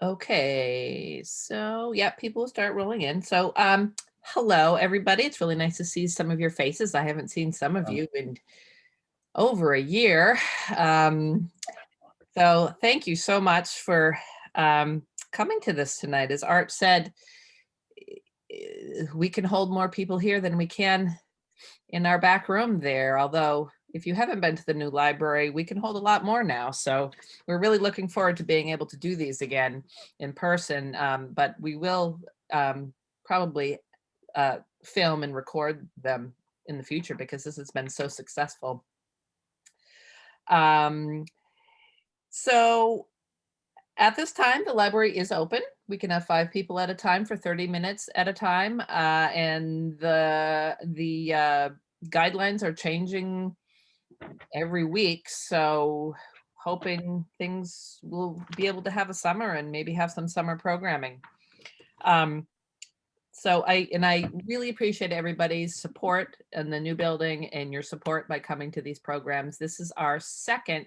Okay, so yeah, people will start rolling in. So hello everybody. It's really nice to see some of your faces. I haven't seen some of Um, you in over a year. Um, so thank you so much for coming to this tonight. As Art said, we can hold more people here than we can in our back room there. Although if you haven't been to the new library, we can hold a lot more now. So we're really looking forward to being able to do these again in person. But we will probably film and record them in the future because this has been so successful. Um, so at this time, the library is open. We can have 5 people at a time for 30 minutes at a time. And the guidelines are changing every week. So hoping things will be able to have a summer and maybe have some summer programming. So I really appreciate everybody's support in the new building and your support by coming to these programs. This is our second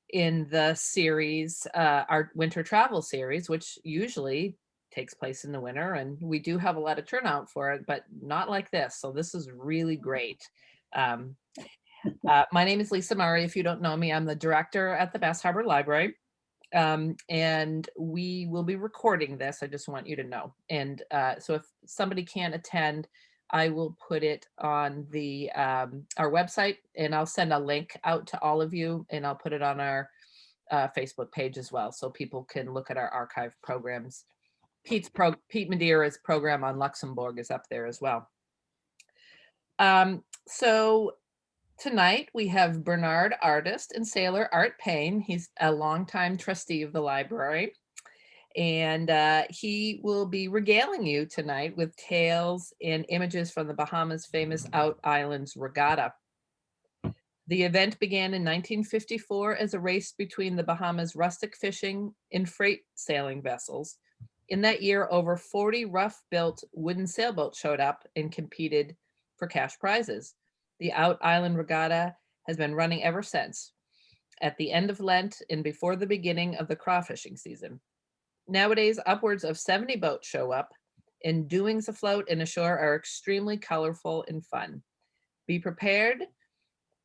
in the series, our winter travel series, which usually takes place in the winter, and we do have a lot of turnout for it, but not like this. So this is really great. Um, my name is Lisa Murray. If you don't know me, I'm the director at the Bass Harbor Library. And we will be recording this. I just want you to know. And so if somebody can't attend, I will put it on the our website, and I'll send a link out to all of you, and I'll put it on our Facebook page as well, so people can look at our archive programs. Pete Madeira's program on Luxembourg is up there as well. So tonight we have Bernard artist and sailor Art Paine. He's a longtime trustee of the library, and he will be regaling you tonight with tales and images from the Bahamas' famous Out Islands Regatta. The event began in 1954 as a race between the Bahamas rustic fishing and freight sailing vessels. In that year, over 40 rough-built wooden sailboats showed up and competed for cash prizes. The Out Island Regatta has been running ever since, at the end of Lent and before the beginning of the crawfishing season. Nowadays, upwards of 70 boats show up, and doings afloat and ashore are extremely colorful and fun. Be prepared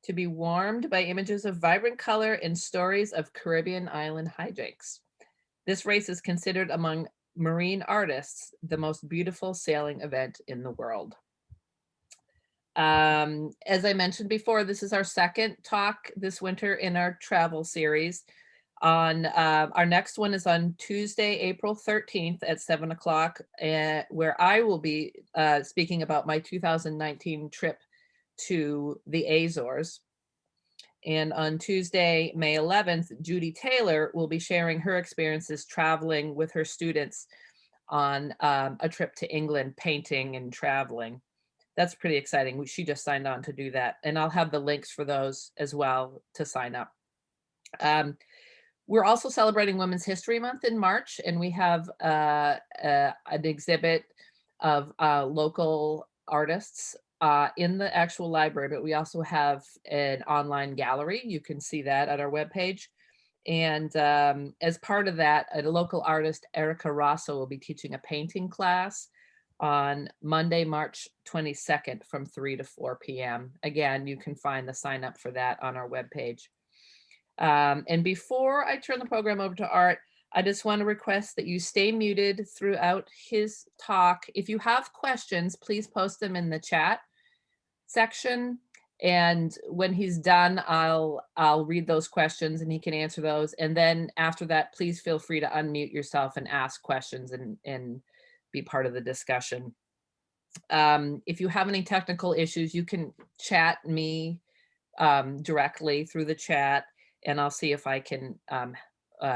to be warmed by images of vibrant color and stories of Caribbean island hi-jinx. This race is considered among marine artists the most beautiful sailing event in the world. As I mentioned before, this is our second talk this winter in our travel series. On our next one is on Tuesday, April 13th at 7 o'clock, where I will be speaking about my 2019 trip to the Azores. And on Tuesday, May 11th, Judy Taylor will be sharing her experiences traveling with her students on a trip to England, painting and traveling. That's pretty exciting. She just signed on to do that. And I'll have the links for those as well to sign up. We're also celebrating Women's History Month in March, and we have an exhibit of local artists in the actual library, but we also have an online gallery. You can see that at our webpage. And as part of that, a local artist, Erica Rosso, will be teaching a painting class on Monday, March 22nd from 3 to 4 p.m. Again, you can find the sign up for that on our webpage. And before I turn the program over to Art, I just want to request that you stay muted throughout his talk. If you have questions, please post them in the chat section. And when he's done, I'll read those questions and he can answer those. And then after that, please feel free to unmute yourself and ask questions and be part of the discussion. If you have any technical issues, you can chat me directly through the chat, and I'll see if I can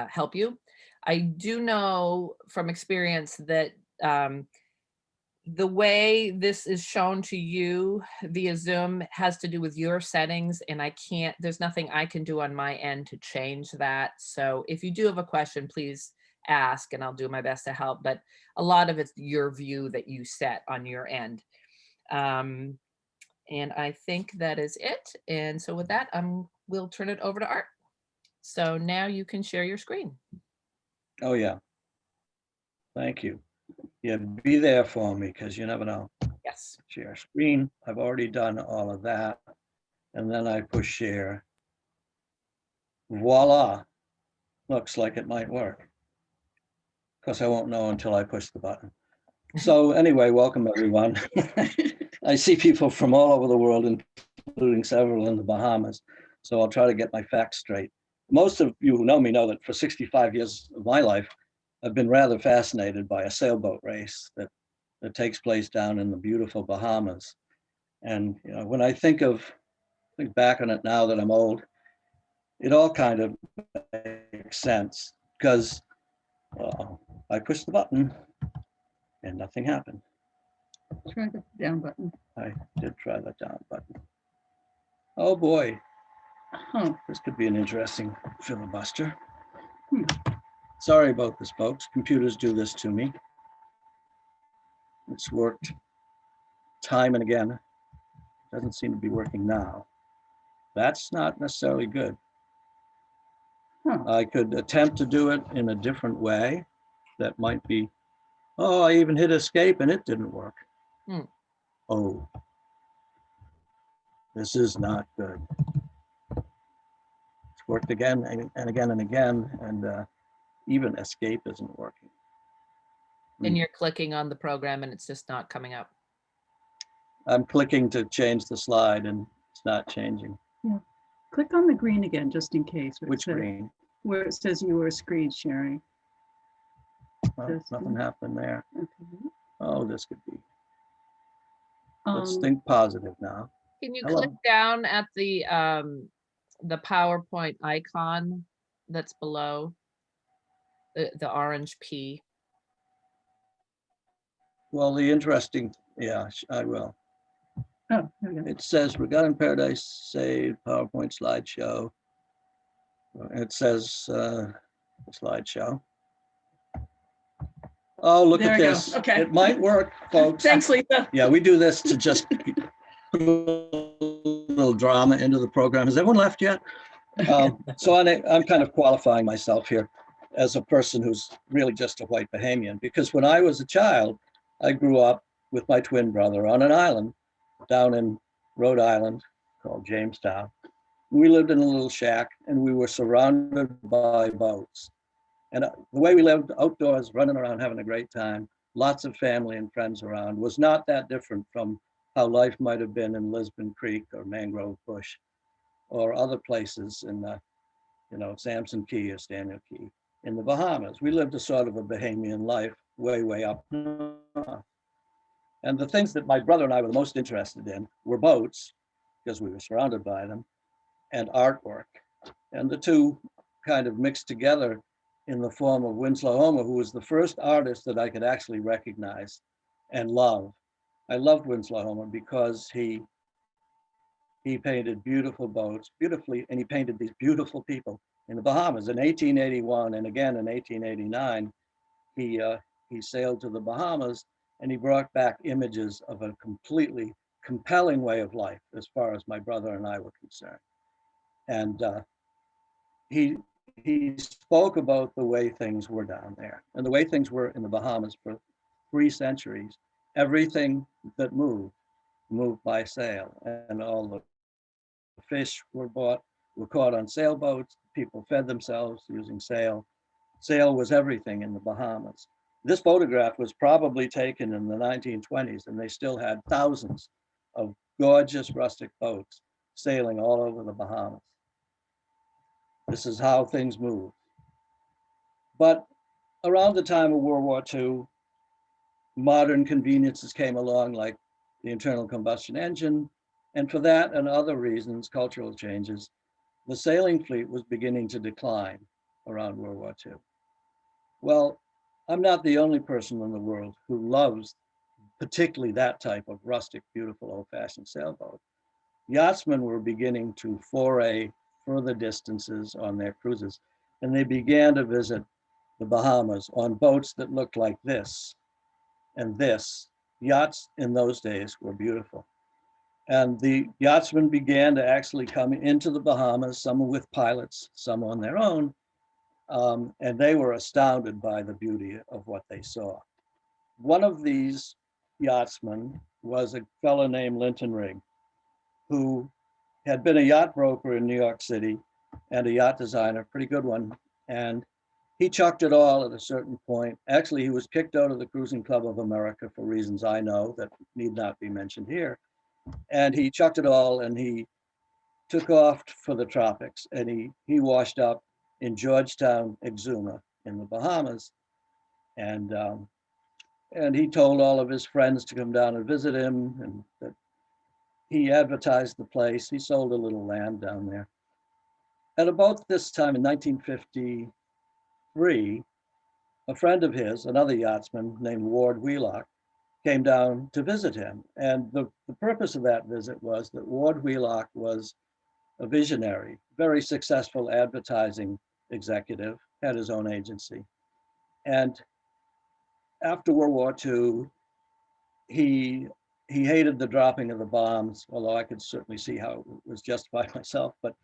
help you. I do know from experience that the way this is shown to you via Zoom has to do with your settings, and there's nothing I can do on my end to change that. So if you do have a question, please ask and I'll do my best to help. But a lot of it's your view that you set on your end. And I think that is it. And so with that, we'll turn it over to Art. So now you can share your screen. Oh yeah. Thank you. Yeah, be there for me because you never know. Yes. Share screen. I've already done all of that. And then I push share. Voila. Looks like it might work. Of course, I won't know until I push the button. So anyway, welcome everyone. I see people from all over the world, including several in the Bahamas. So I'll try to get my facts straight. Most of you who know me know that for 65 years of my life, I've been rather fascinated by a sailboat race that takes place down in the beautiful Bahamas. And you know, when I think back on it now that I'm old, it all kind of makes sense because I pushed the button and nothing happened. Try the down button. I did try the down button. Oh boy, Huh. this could be an interesting filibuster. Hmm. Sorry about this, folks. Computers do this to me. It's worked time and again. Doesn't seem to be working now. That's not necessarily good. Huh. I could attempt to do it in a different way. That might be, oh, I even hit escape and it didn't work. Hmm. Oh, this is not good. It's worked again and again and again, and even escape isn't working. And you're clicking on the program and it's just not coming up. I'm clicking to change the slide and it's not changing. Yeah. Click on the green again, just in case. Which green? Where it says you were screen sharing. Oh, nothing happened there. Okay. Oh, this could be. Let's think positive now. Can you Hello. click down at the PowerPoint icon that's below the orange P? Well, the interesting, yeah, I will. Oh, there we go. It says Regatta in Paradise, save PowerPoint slideshow. It says slideshow. Oh, look There at we go. this. Okay. It might work, folks. Thanks, Lisa. Yeah, we do this to just put a little drama into the program. Has everyone left yet? So I'm kind of qualifying myself here as a person who's really just a white Bahamian, because when I was a child, I grew up with my twin brother on an island down in Rhode Island called Jamestown. We lived in a little shack and we were surrounded by boats. And the way we lived outdoors, running around, having a great time, lots of family and friends around, was not that different from how life might have been in Lisbon Creek or Mangrove Bush or other places in the, Samson Key or Staniel Key in the Bahamas. We lived a sort of a Bahamian life way, way up north. And the things that my brother and I were the most interested in were boats, because we were surrounded by them, and artwork. And the two kind of mixed together in the form of Winslow Homer, who was the first artist that I could actually recognize and love. I loved Winslow Homer because he painted beautiful boats, beautifully, and he painted these beautiful people in the Bahamas. In 1881 and again in 1889, he sailed to the Bahamas and he brought back images of a completely compelling way of life as far as my brother and I were concerned. And he spoke about the way things were down there and the way things were in the Bahamas for 3 centuries. Everything that moved by sail, and all the fish were caught on sailboats. People fed themselves using sail. Sail was everything in the Bahamas. This photograph was probably taken in the 1920s, and they still had thousands of gorgeous rustic boats sailing all over the Bahamas. This is how things moved. But around the time of World War II, modern conveniences came along, like the internal combustion engine, and for that and other reasons, cultural changes, the sailing fleet was beginning to decline around World War II. Well, I'm not the only person in the world who loves particularly that type of rustic, beautiful, old-fashioned sailboat. Yachtsmen were beginning to foray further distances on their cruises, and they began to visit the Bahamas on boats that looked like this and this. Yachts in those days were beautiful. And the yachtsmen began to actually come into the Bahamas, some with pilots, some on their own, And they were astounded by the beauty of what they saw. One of these yachtsmen was a fellow named Linton Rigg, who had been a yacht broker in New York City and a yacht designer, pretty good one. And he chucked it all at a certain point. Actually, he was kicked out of the Cruising Club of America for reasons I know that need not be mentioned here. And he chucked it all and he took off for the tropics, and he washed up in Georgetown, Exuma in the Bahamas. And he told all of his friends to come down and visit him, and that he advertised the place. He sold a little land down there. At about this time in 1953, a friend of his, another yachtsman named Ward Wheelock, came down to visit him. And the purpose of that visit was that Ward Wheelock was a visionary, very successful advertising executive, had his own agency. And after World War II, he hated the dropping of the bombs, although I could certainly see how it was justified myself. But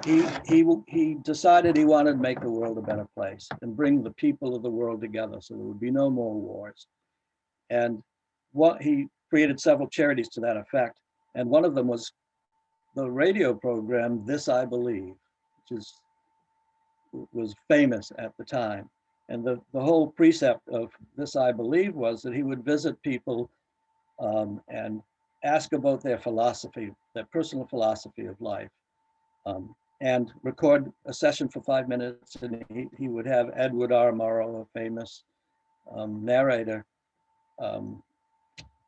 he decided he wanted to make the world a better place and bring the people of the world together so there would be no more wars. And what he created several charities to that effect. And one of them was the radio program, This I Believe, which was famous at the time. And the whole precept of This I Believe was that he would visit people and ask about their philosophy, their personal philosophy of life, and record a session for 5 minutes. And he would have Edward R. Murrow, a famous narrator,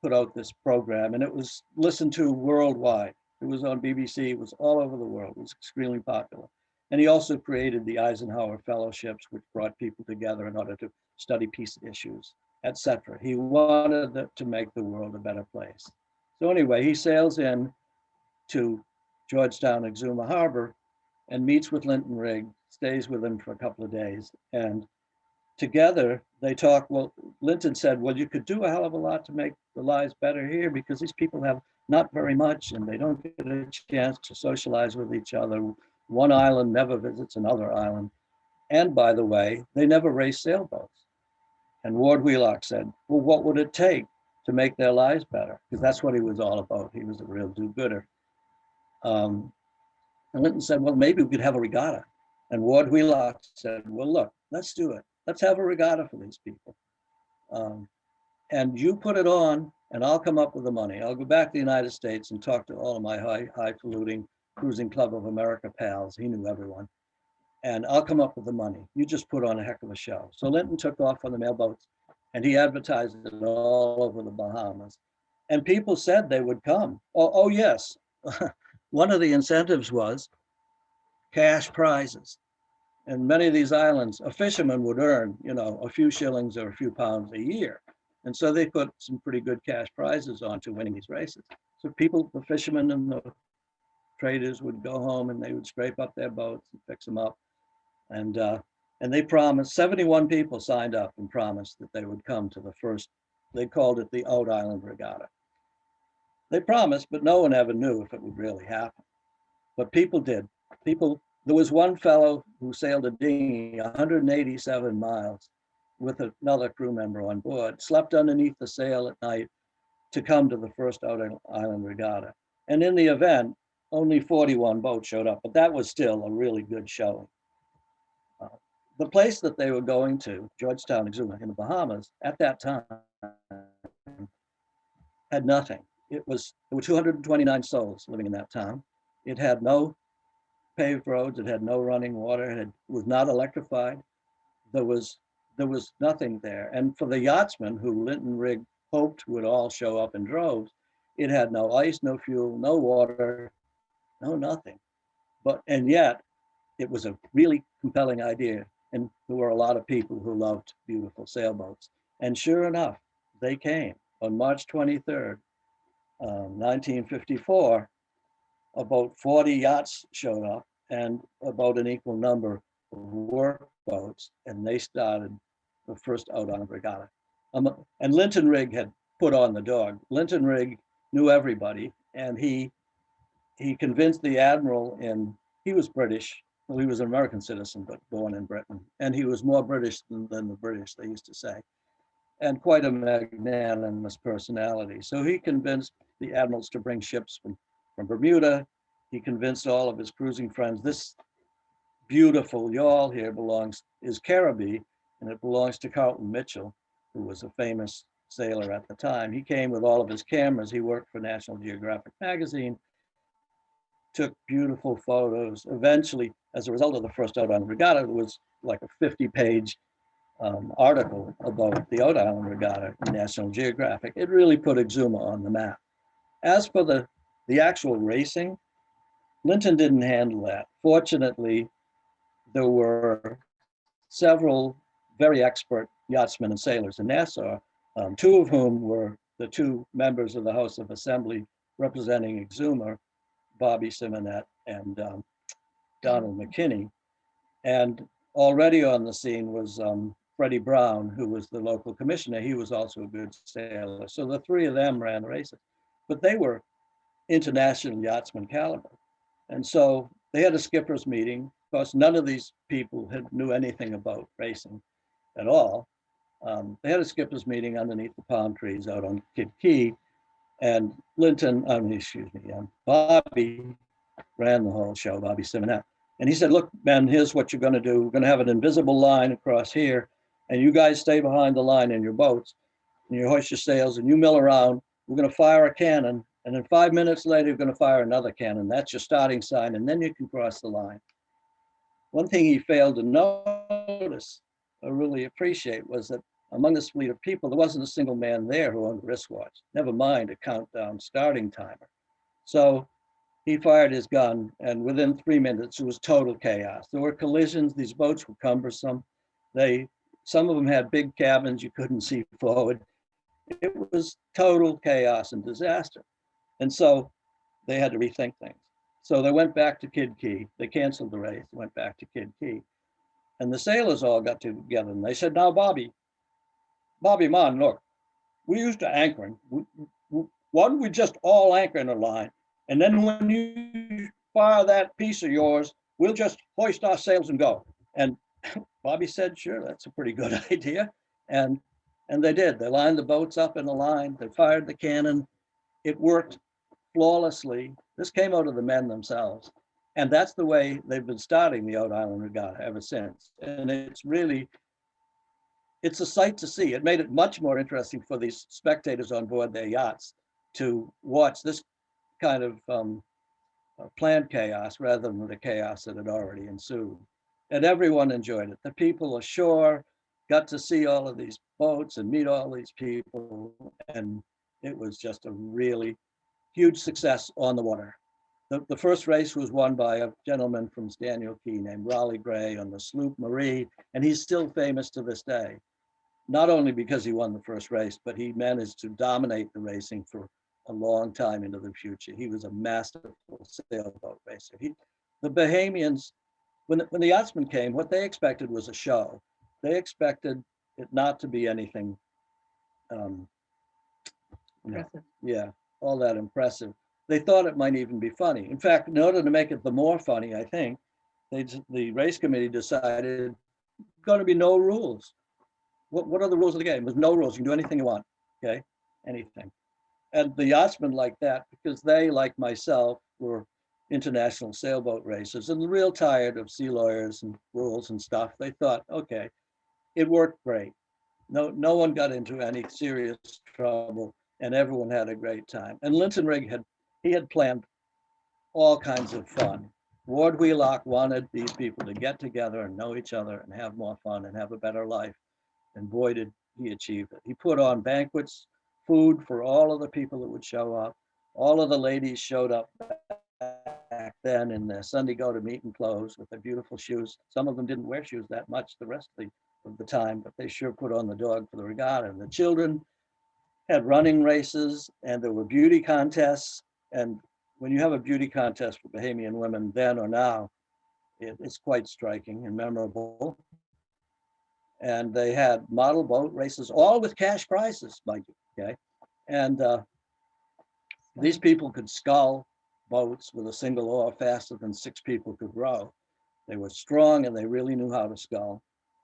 put out this program, and it was listened to worldwide. It was on BBC, it was all over the world, it was extremely popular. And he also created the Eisenhower Fellowships, which brought people together in order to study peace issues, etc. He wanted to make the world a better place. So anyway, he sails in to Georgetown, Exuma Harbor, and meets with Linton Rigg, stays with him for a couple of days. And together they talk. Well, Linton said, well, you could do a hell of a lot to make the lives better here because these people have not very much and they don't get a chance to socialize with each other. One island never visits another island. And by the way, they never race sailboats. And Ward Wheelock said, well, what would it take to make their lives better? Because that's what he was all about. He was a real do-gooder. And Linton said, well, maybe we could have a regatta. And Ward Wheelock said, well, look, let's do it. Let's have a regatta for these people. And you put it on and I'll come up with the money. I'll go back to the United States and talk to all of my highfalutin Cruising Club of America pals. He knew everyone. And I'll come up with the money. You just put on a heck of a show. So Linton took off on the mailboats and he advertised it all over the Bahamas. And people said they would come. Oh yes. One of the incentives was cash prizes. And many of these islands, a fisherman would earn, a few shillings or a few pounds a year. And so they put some pretty good cash prizes onto winning these races. So people, the fishermen and the traders would go home and they would scrape up their boats and fix them up. And they promised, 71 people signed up and promised that they would come to the first, they called it the Out Islands Regatta. They promised, but no one ever knew if it would really happen. But people did. There was one fellow who sailed a dinghy 187 miles with another crew member on board, slept underneath the sail at night to come to the first Out Island Regatta. And in the event, only 41 boats showed up, but that was still a really good showing. The place that they were going to, Georgetown, Exuma, in the Bahamas, at that time, had nothing. There were 229 souls living in that town. It had no paved roads, it had no running water, it was not electrified. There was nothing there. And for the yachtsmen who Linton Rigg hoped would all show up in droves, it had no ice, no fuel, no water, no nothing. And yet it was a really compelling idea. And there were a lot of people who loved beautiful sailboats. And sure enough, they came on March 23rd, 1954. About 40 yachts showed up and about an equal number of work boats, and they started the first Out Island Regatta. And Linton Rigg had put on the dog. Linton Rigg knew everybody, and he convinced the admiral he was British, Well, he was an American citizen, but born in Britain. And he was more British than the British, they used to say, and quite a magnanimous personality. So he convinced the admirals to bring ships from Bermuda. He convinced all of his cruising friends, this beautiful yawl here is Caribbean, and it belongs to Carlton Mitchell, who was a famous sailor at the time. He came with all of his cameras. He worked for National Geographic magazine, took beautiful photos. Eventually, as a result of the first Out Island Regatta, it was like a 50-page article about the Out Island Regatta in National Geographic. It really put Exuma on the map. As for the actual racing, Linton didn't handle that. Fortunately, there were several very expert yachtsmen and sailors in Nassau, two of whom were the two members of the House of Assembly representing Exuma, Bobby Simonet and Donald McKinney. And already on the scene was Freddie Brown, who was the local commissioner. He was also a good sailor. So the three of them ran races, but they were international yachtsman caliber. And so they had a skipper's meeting. Of course, none of these people knew anything about racing at all. They had a skipper's meeting underneath the palm trees out on Kid Key, and Bobby ran the whole show, Bobby Simonet. And he said, look, men, here's what you're gonna do. We're gonna have an invisible line across here, and you guys stay behind the line in your boats, and you hoist your sails, and you mill around. We're gonna fire a cannon, and then 5 minutes later, you're gonna fire another cannon. That's your starting sign, and then you can cross the line. One thing he failed to notice, or really appreciate, was that among this fleet of people, there wasn't a single man there who owned a wristwatch, never mind a countdown starting timer. So he fired his gun, and within 3 minutes, it was total chaos. There were collisions. These boats were cumbersome. Some of them had big cabins you couldn't see forward. It was total chaos and disaster. And so they had to rethink things. So they went back to Kid Key. They canceled the race, went back to Kid Key. And the sailors all got together and they said, now, Bobby, man, look, we used to anchoring. Why don't we just all anchor in a line? And then when you fire that piece of yours, we'll just hoist our sails and go. And Bobby said, sure, that's a pretty good idea. And they did. They lined the boats up in a line. They fired the cannon. It worked flawlessly. This came out of the men themselves. And that's the way they've been starting the Out Island Regatta ever since. And it's a sight to see. It made it much more interesting for these spectators on board their yachts to watch this kind of planned chaos rather than the chaos that had already ensued. And everyone enjoyed it. The people ashore got to see all of these boats and meet all these people. And it was just a really huge success on the water. The first race was won by a gentleman from Staniel Key named Raleigh Gray on the sloop Marie, and he's still famous to this day. Not only because he won the first race, but he managed to dominate the racing for a long time into the future. He was a masterful sailboat racer. The Bahamians, when the yachtsmen came, what they expected was a show. They expected it not to be anything, all that impressive. They thought it might even be funny. In fact, in order to make it the more funny, I think, the race committee decided going to be no rules. What are the rules of the game? There's no rules. You can do anything you want. Okay, anything. And the yachtsmen liked that because they, like myself, were international sailboat racers and real tired of sea lawyers and rules and stuff. They thought, okay, it worked great. No one got into any serious trouble, and everyone had a great time. And Linton Rigg had planned all kinds of fun. Ward Wheelock wanted these people to get together and know each other and have more fun and have a better life. And boy, did he achieve it. He put on banquets, food for all of the people that would show up. All of the ladies showed up back then in their Sunday go-to-meeting clothes with their beautiful shoes. Some of them didn't wear shoes that much the rest of the time, but they sure put on the dog for the regatta. And the children had running races, and there were beauty contests. And when you have a beauty contest for Bahamian women then or now, it's quite striking and memorable. And they had model boat races, all with cash prizes, mind you, okay? And these people could scull boats with a single oar faster than 6 people could row. They were strong and they really knew how to scull.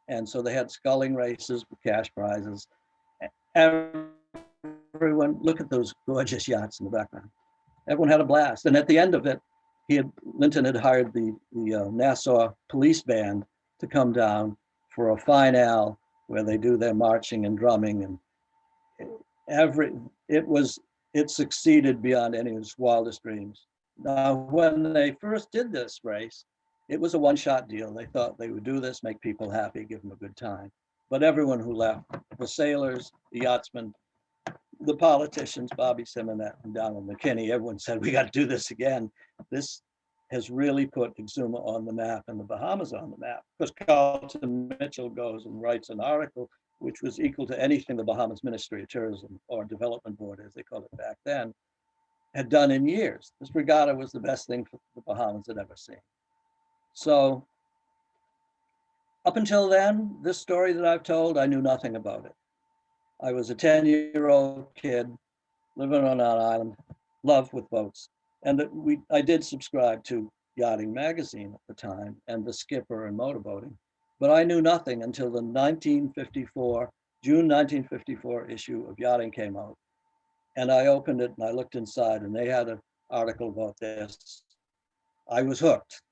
And so they had sculling races with cash prizes. Everyone, look at those gorgeous yachts in the background. Everyone had a blast. And at the end of it, Linton had hired the Nassau police band to come down for a finale where they do their marching and drumming, and it succeeded beyond anyone's wildest dreams. Now, when they first did this race, it was a one-shot deal. They thought they would do this, make people happy, give them a good time. But everyone who left, the sailors, the yachtsmen, the politicians, Bobby Simonette and Donald McKinney, everyone said, we got to do this again. This has really put Exuma on the map and the Bahamas on the map, because Carlton Mitchell goes and writes an article which was equal to anything the Bahamas Ministry of Tourism, or Development Board, as they called it back then, had done in years. This regatta was the best thing the Bahamas had ever seen. So up until then, this story that I've told, I knew nothing about it. I was a 10-year-old kid living on an island, loved with boats. And I did subscribe to Yachting Magazine at the time and the Skipper and Motorboating, but I knew nothing until the June 1954 issue of Yachting came out. And I opened it and I looked inside and they had an article about this. I was hooked.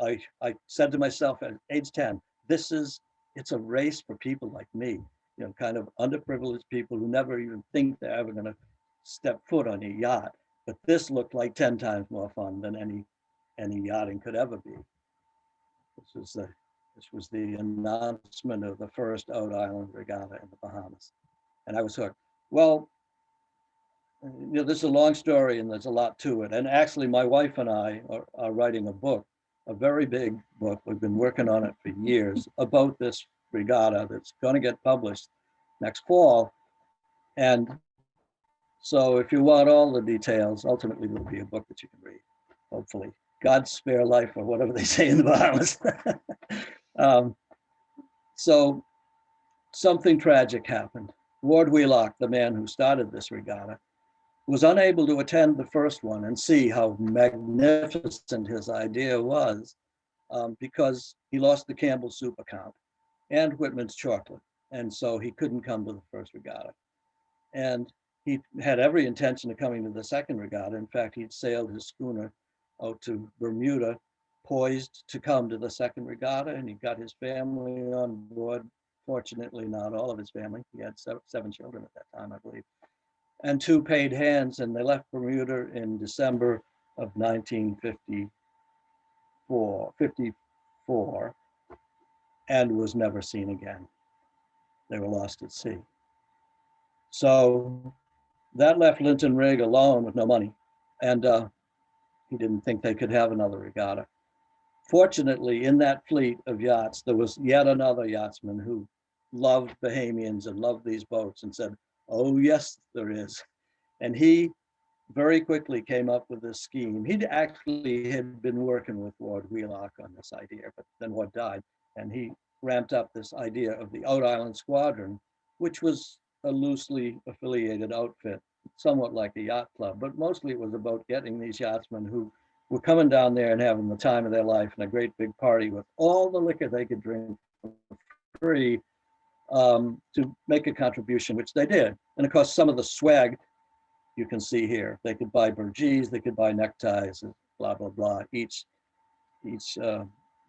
I said to myself at age 10, it's a race for people like me, kind of underprivileged people who never even think they're ever going to step foot on a yacht. But this looked like 10 times more fun than any yachting could ever be. This was the announcement of the first Out Islands Regatta in the Bahamas, and I was hooked. Well, this is a long story and there's a lot to it. And actually, my wife and I are writing a book, a very big book. We've been working on it for years about this regatta that's going to get published next fall. And so if you want all the details, ultimately there'll be a book that you can read, hopefully. God's spare life, or whatever they say in the Bahamas. So something tragic happened. Ward Wheelock, the man who started this regatta, was unable to attend the first one and see how magnificent his idea was, because he lost the Campbell Soup account and Whitman's chocolate. And so he couldn't come to the first regatta. And he had every intention of coming to the second regatta. In fact, he'd sailed his schooner out to Bermuda, poised to come to the second regatta, and he got his family on board. Fortunately, not all of his family. He had 7 children at that time, I believe, and 2 paid hands, and they left Bermuda in December of 1954, and was never seen again. They were lost at sea. So that left Linton Rig alone with no money, and he didn't think they could have another regatta. Fortunately, in that fleet of yachts, there was yet another yachtsman who loved Bahamians and loved these boats and said, oh, yes, there is. And he very quickly came up with this scheme. He actually had been working with Ward Wheelock on this idea, but then Ward died, and he ramped up this idea of the Out Island Squadron, which was a loosely affiliated outfit, somewhat like a yacht club, but mostly it was about getting these yachtsmen who were coming down there and having the time of their life and a great big party with all the liquor they could drink for free, to make a contribution, which they did. And of course, some of the swag you can see here. They could buy burgees, they could buy neckties, and blah, blah, blah, each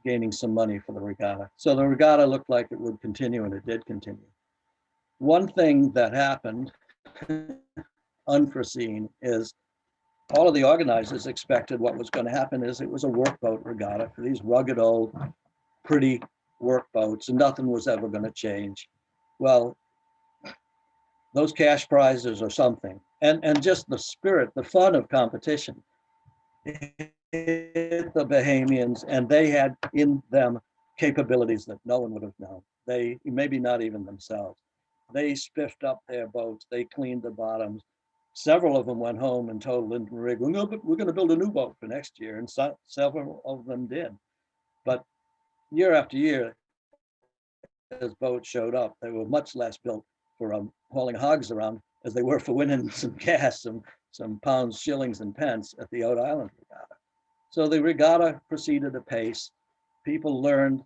gaining some money for the regatta. So the regatta looked like it would continue, and it did continue. One thing that happened, unforeseen, is all of the organizers expected what was going to happen is it was a workboat regatta for these rugged old, pretty workboats, and nothing was ever going to change. Well, those cash prizes are something. And just the spirit, the fun of competition. The Bahamians, and they had in them capabilities that no one would have known. They, maybe not even themselves. They spiffed up their boats, they cleaned the bottoms. Several of them went home and told Linton Rig, well, no, but we're going to build a new boat for next year. And several of them did. But year after year, as boats showed up, they were much less built for hauling hogs around as they were for winning some cash, some pounds, shillings, and pence at the Out Island Regatta. So the regatta proceeded apace, people learned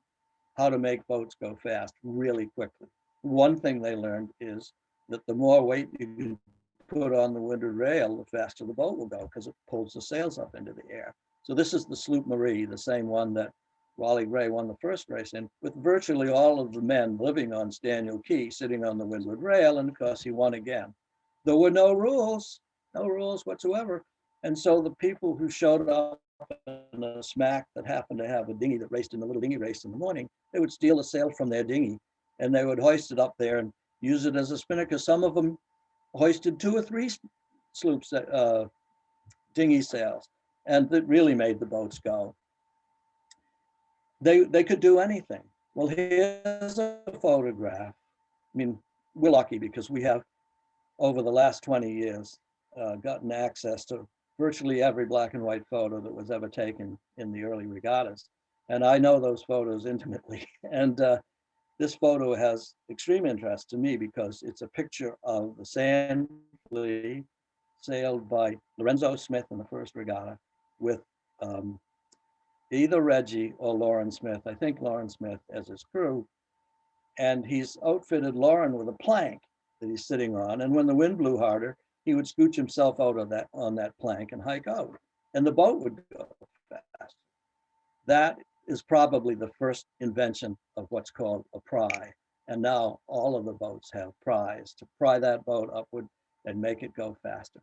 how to make boats go fast really quickly. One thing they learned is that the more weight you can put on the windward rail, the faster the boat will go because it pulls the sails up into the air. So this is the sloop Marie, the same one that Raleigh Gray won the first race in, with virtually all of the men living on Staniel Key sitting on the windward rail, and of course he won again. There were no rules whatsoever. And so the people who showed up in a smack that happened to have a dinghy that raced in the little dinghy race in the morning, they would steal a sail from their dinghy and they would hoist it up there and use it as a spinner, because some of them hoisted 2 or 3 sloops, dinghy sails, and that really made the boats go. They could do anything. Well, here's a photograph. I mean, we're lucky because we have, over the last 20 years, gotten access to virtually every black and white photo that was ever taken in the early regattas. And I know those photos intimately. And this photo has extreme interest to me because it's a picture of the Sand Flea sailed by Lorenzo Smith in the first regatta with either Reggie or Lauren Smith, I think Lauren Smith, as his crew. And he's outfitted Lauren with a plank that he's sitting on. And when the wind blew harder, he would scooch himself out of that on that plank and hike out, and the boat would go fast. That is probably the first invention of what's called a pry. And now all of the boats have pries to pry that boat upward and make it go faster.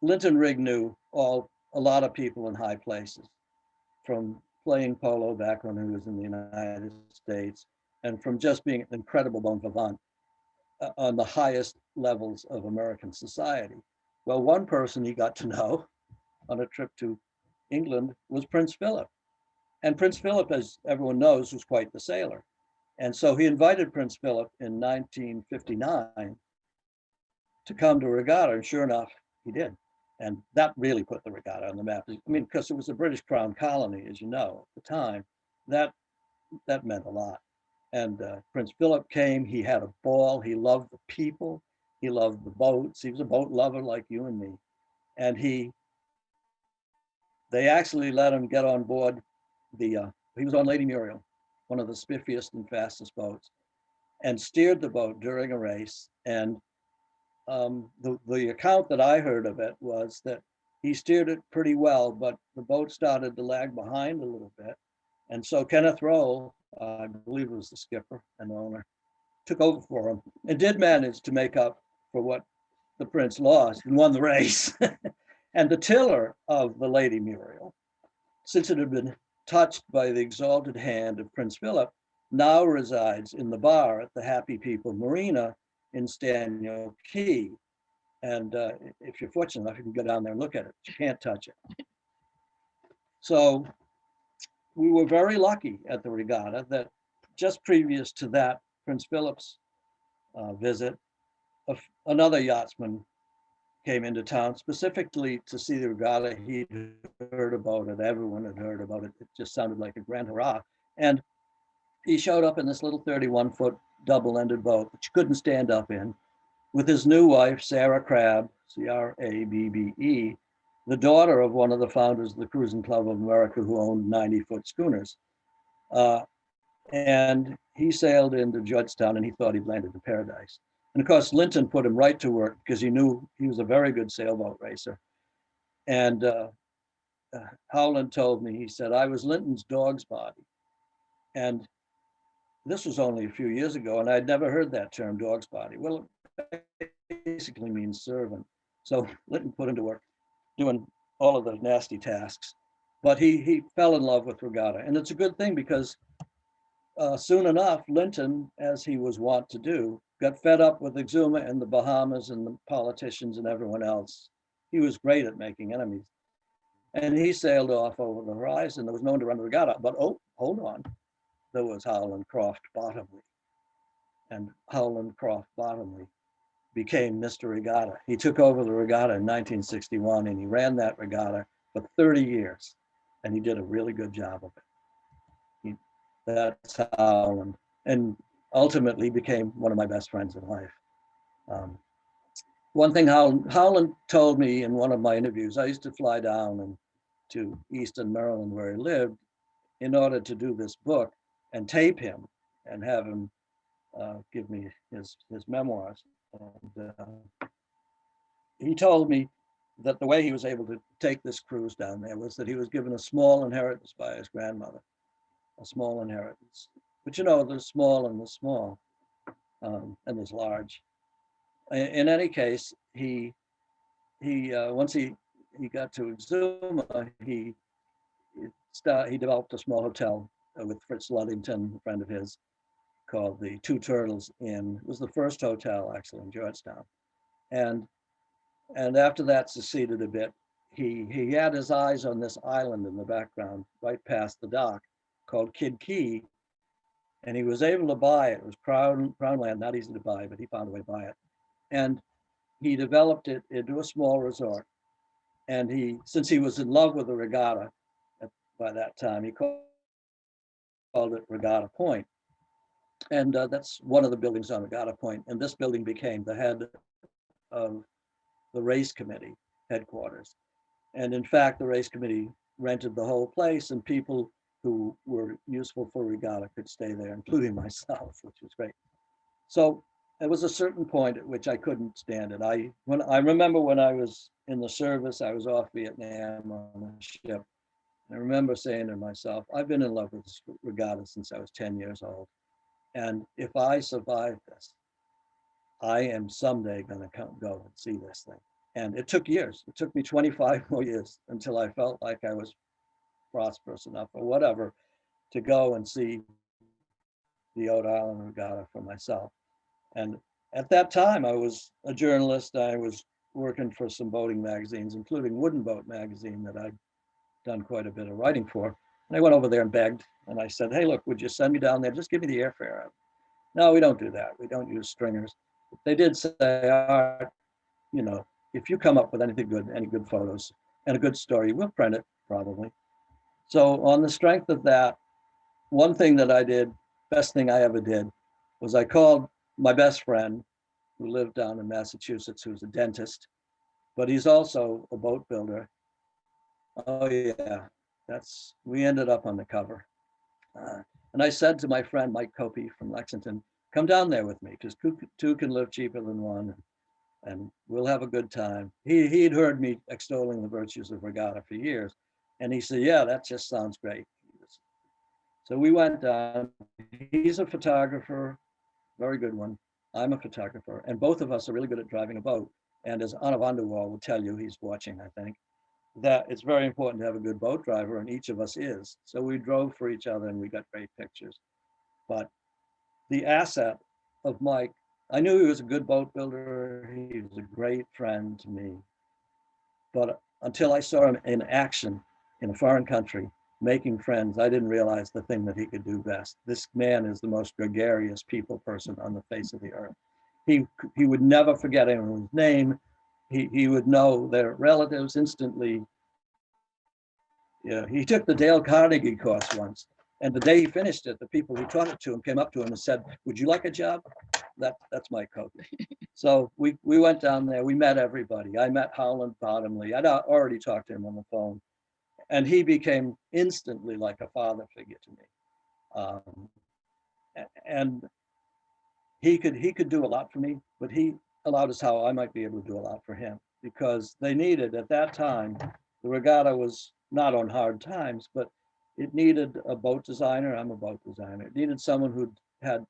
Linton Rigg knew a lot of people in high places, from playing polo back when he was in the United States, and from just being an incredible bon vivant on the highest levels of American society. Well, one person he got to know on a trip to England was Prince Philip. And Prince Philip, as everyone knows, was quite the sailor. And so he invited Prince Philip in 1959 to come to regatta, and sure enough, he did. And that really put the regatta on the map. I mean, because it was a British Crown colony, as you know, at the time, that meant a lot. And Prince Philip came, he had a ball, he loved the people, he loved the boats, he was a boat lover like you and me. And they actually let him get on board he was on Lady Muriel, one of the spiffiest and fastest boats, and steered the boat during a race. And the account that I heard of it was that he steered it pretty well, but the boat started to lag behind a little bit. And so Kenneth Rowe, I believe was the skipper and owner, took over for him and did manage to make up for what the Prince lost and won the race. And the tiller of the Lady Muriel, since it had been touched by the exalted hand of Prince Philip, now resides in the bar at the Happy People Marina in Staniel Key. And if you're fortunate enough, you can go down there and look at it. You can't touch it. So we were very lucky at the regatta that just previous to that Prince Philip's visit, another yachtsman came into town specifically to see the regatta. He'd heard about it, everyone had heard about it. It just sounded like a grand hurrah. And he showed up in this little 31-foot double-ended boat that you couldn't stand up in, with his new wife, Sarah Crabb, C-R-A-B-B-E, the daughter of one of the founders of the Cruising Club of America, who owned 90-foot schooners. And he sailed into Georgetown and he thought he'd landed in paradise. And of course, Linton put him right to work because he knew he was a very good sailboat racer. And Howland told me, he said, I was Linton's dog's body. And this was only a few years ago, and I'd never heard that term, dog's body. Well, it basically means servant. So Linton put him to work doing all of those nasty tasks. But he fell in love with regatta. And it's a good thing because soon enough, Linton, as he was wont to do, got fed up with Exuma and the Bahamas and the politicians and everyone else. He was great at making enemies. And he sailed off over the horizon. There was no one to run the regatta, but oh, hold on. There was Howland Croft Bottomley. And Howland Croft Bottomley became Mr. Regatta. He took over the regatta in 1961 and he ran that regatta for 30 years. And he did a really good job of it. That's Howland. And ultimately became one of my best friends in life. One thing Howland told me in one of my interviews, I used to fly down to Easton, Maryland, where he lived, in order to do this book and tape him and have him give me his memoirs. And he told me that the way he was able to take this cruise down there was that he was given a small inheritance by his grandmother, a small inheritance. But you know, there's small and there's small, and there's large. In any case, he once he got to Exuma, he developed a small hotel with Fritz Ludington, a friend of his, called the Two Turtles Inn. It was the first hotel actually in Georgetown, and after that seceded a bit. He had his eyes on this island in the background, right past the dock, called Kid Key, and he was able to buy it. It was crown land, not easy to buy, but he found a way to buy it, and he developed it into a small resort. And since he was in love with the regatta by that time, he called it Regatta Point. And that's one of the buildings on Regatta Point. And this building became the head of the race committee headquarters. And in fact, the race committee rented the whole place, and people who were useful for regatta could stay there, including myself, which was great. So there was a certain point at which I couldn't stand it. I remember when I was in the service, I was off Vietnam on a ship. I remember saying to myself, I've been in love with this regatta since I was 10 years old. And if I survive this, I am someday going to go and see this thing. And it took years. It took me 25 more years until I felt like I was prosperous enough or whatever to go and see the Out Island Regatta for myself. And at that time, I was a journalist. I was working for some boating magazines, including Wooden Boat magazine that I'd done quite a bit of writing for. And I went over there and begged, and I said, hey, look, would you send me down there? Just give me the airfare. No, we don't do that. We don't use stringers. But they did say, Art, you know, if you come up with anything good, any good photos and a good story, we'll print it probably. So on the strength of that, one thing that I did, best thing I ever did, was I called my best friend who lived down in Massachusetts, who's a dentist, but he's also a boat builder. Oh yeah, we ended up on the cover. And I said to my friend, Mike Copey from Lexington, come down there with me, because two can live cheaper than one, and we'll have a good time. He'd heard me extolling the virtues of regatta for years. And he said, yeah, that just sounds great. So we went down. He's a photographer, very good one. I'm a photographer, and both of us are really good at driving a boat. And as Anna van der Wal will tell you, he's watching, I think, that it's very important to have a good boat driver, and each of us is. So we drove for each other and we got great pictures. But the asset of Mike, I knew he was a good boat builder. He was a great friend to me. But until I saw him in action in a foreign country, making friends, I didn't realize the thing that he could do best. This man is the most gregarious people person on the face of the earth. He would never forget anyone's name. He would know their relatives instantly. Yeah, he took the Dale Carnegie course once, and the day he finished it, the people who taught it to him came up to him and said, "Would you like a job?" That's my coach. So we went down there. We met everybody. I met Howland Bottomley. I'd already talked to him on the phone, and he became instantly like a father figure to me. And he could do a lot for me, but he allowed us how I might be able to do a lot for him, because they needed at that time, the regatta was not on hard times, but it needed a boat designer. I'm a boat designer. It needed someone who had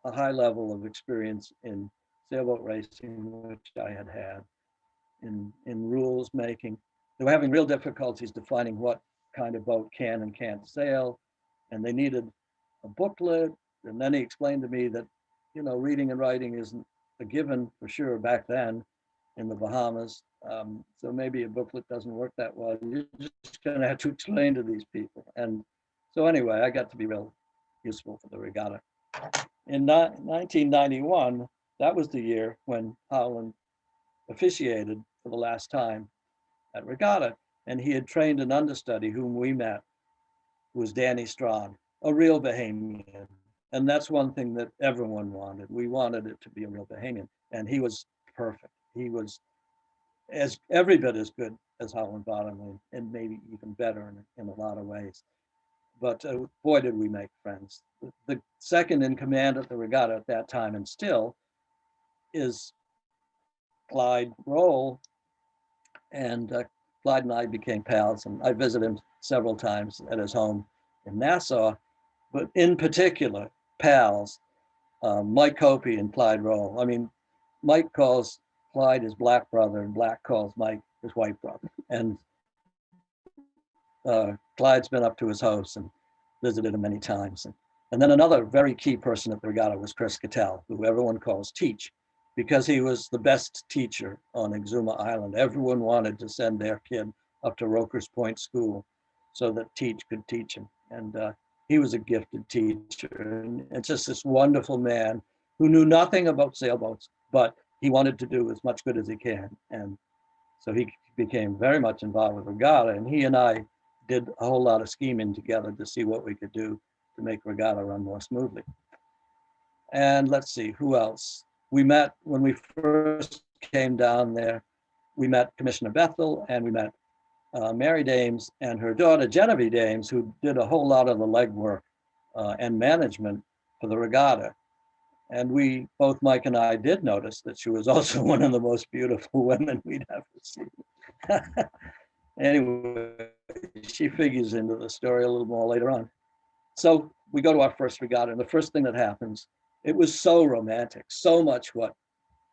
a high level of experience in sailboat racing, which I had in rules making. They were having real difficulties defining what kind of boat can and can't sail, and they needed a booklet. And then he explained to me that, you know, reading and writing isn't a given for sure back then in the Bahamas. So maybe a booklet doesn't work that well. You're just going to have to explain to these people. And so anyway, I got to be real useful for the regatta. In 1991, that was the year when Howland officiated for the last time at regatta, and he had trained an understudy whom we met, who was Danny Strong, a real Bahamian. And that's one thing that everyone wanted. We wanted it to be a real Bahamian, and he was perfect. He was every bit as good as Howland Bottomley, and maybe even better in a lot of ways. but boy, did we make friends. The second in command at the regatta at that time, and still, is Clyde Roll. And Clyde and I became pals, and I visited him several times at his home in Nassau, but in particular, pals, Mike Copey and Clyde Roll. I mean, Mike calls Clyde his black brother, and Black calls Mike his white brother. And Clyde's been up to his house and visited him many times. And then another very key person at the regatta was Chris Cattell, who everyone calls Teach, because he was the best teacher on Exuma Island. Everyone wanted to send their kid up to Roker's Point School so that Teach could teach him. And he was a gifted teacher. And it's just this wonderful man who knew nothing about sailboats, but he wanted to do as much good as he can. And so he became very much involved with regatta, and he and I did a whole lot of scheming together to see what we could do to make regatta run more smoothly. And let's see, who else? We met when we first came down there. We met Commissioner Bethel, and we met Mary Dames and her daughter Genevieve Dames, who did a whole lot of the legwork and management for the regatta. And we, both Mike and I, did notice that she was also one of the most beautiful women we'd ever seen. Anyway, she figures into the story a little more later on. So we go to our first regatta, and the first thing that happens, it was so romantic, so much what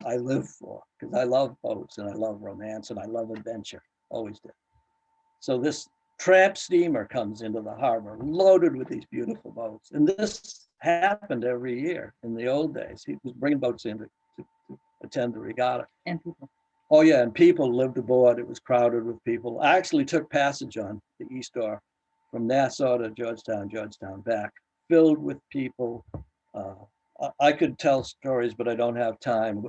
I live for, because I love boats and I love romance and I love adventure, always did. So this tramp steamer comes into the harbor loaded with these beautiful boats. And this happened every year in the old days. He was bringing boats in to attend the regatta. And people. Oh yeah, and people lived aboard. It was crowded with people. I actually took passage on the Eastar from Nassau to Georgetown, Georgetown back, filled with people. I could tell stories, but I don't have time.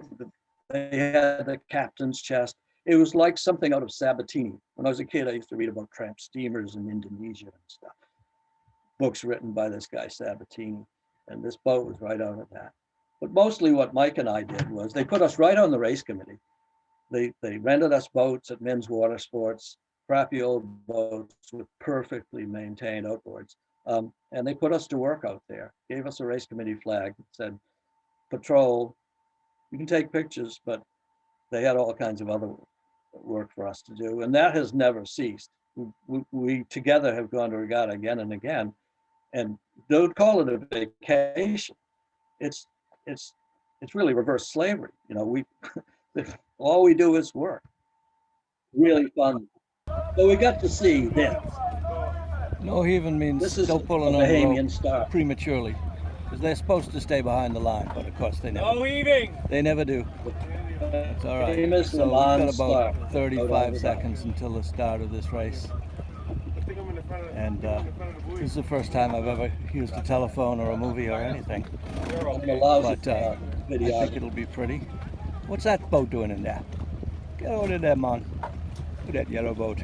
They had the captain's chest. It was like something out of Sabatini. When I was a kid, I used to read about tramp steamers in Indonesia and stuff. Books written by this guy Sabatini, and this boat was right out of that. But mostly what Mike and I did was they put us right on the race committee. They rented us boats at Men's Water Sports, crappy old boats with perfectly maintained outboards. And they put us to work out there, gave us a race committee flag that said, patrol, you can take pictures, but they had all kinds of other work for us to do. And that has never ceased. We together have gone to regatta again and again, and don't call it a vacation. It's really reverse slavery. You know, all we do is work. Really fun. So we got to see this. No heaving means This is still a pulling on the Bahamian rope star. prematurely, because they're supposed to stay behind the line, but of course they never. No heaving. They never do. It's all right. Famous So we've Lamont got about star. 35 seconds until the start of this race, and this is the first time I've ever used a telephone or a movie or anything. I'm a lousy But I video. think it'll be pretty. What's that boat doing in there? Get out of there, man. Look at that yellow boat.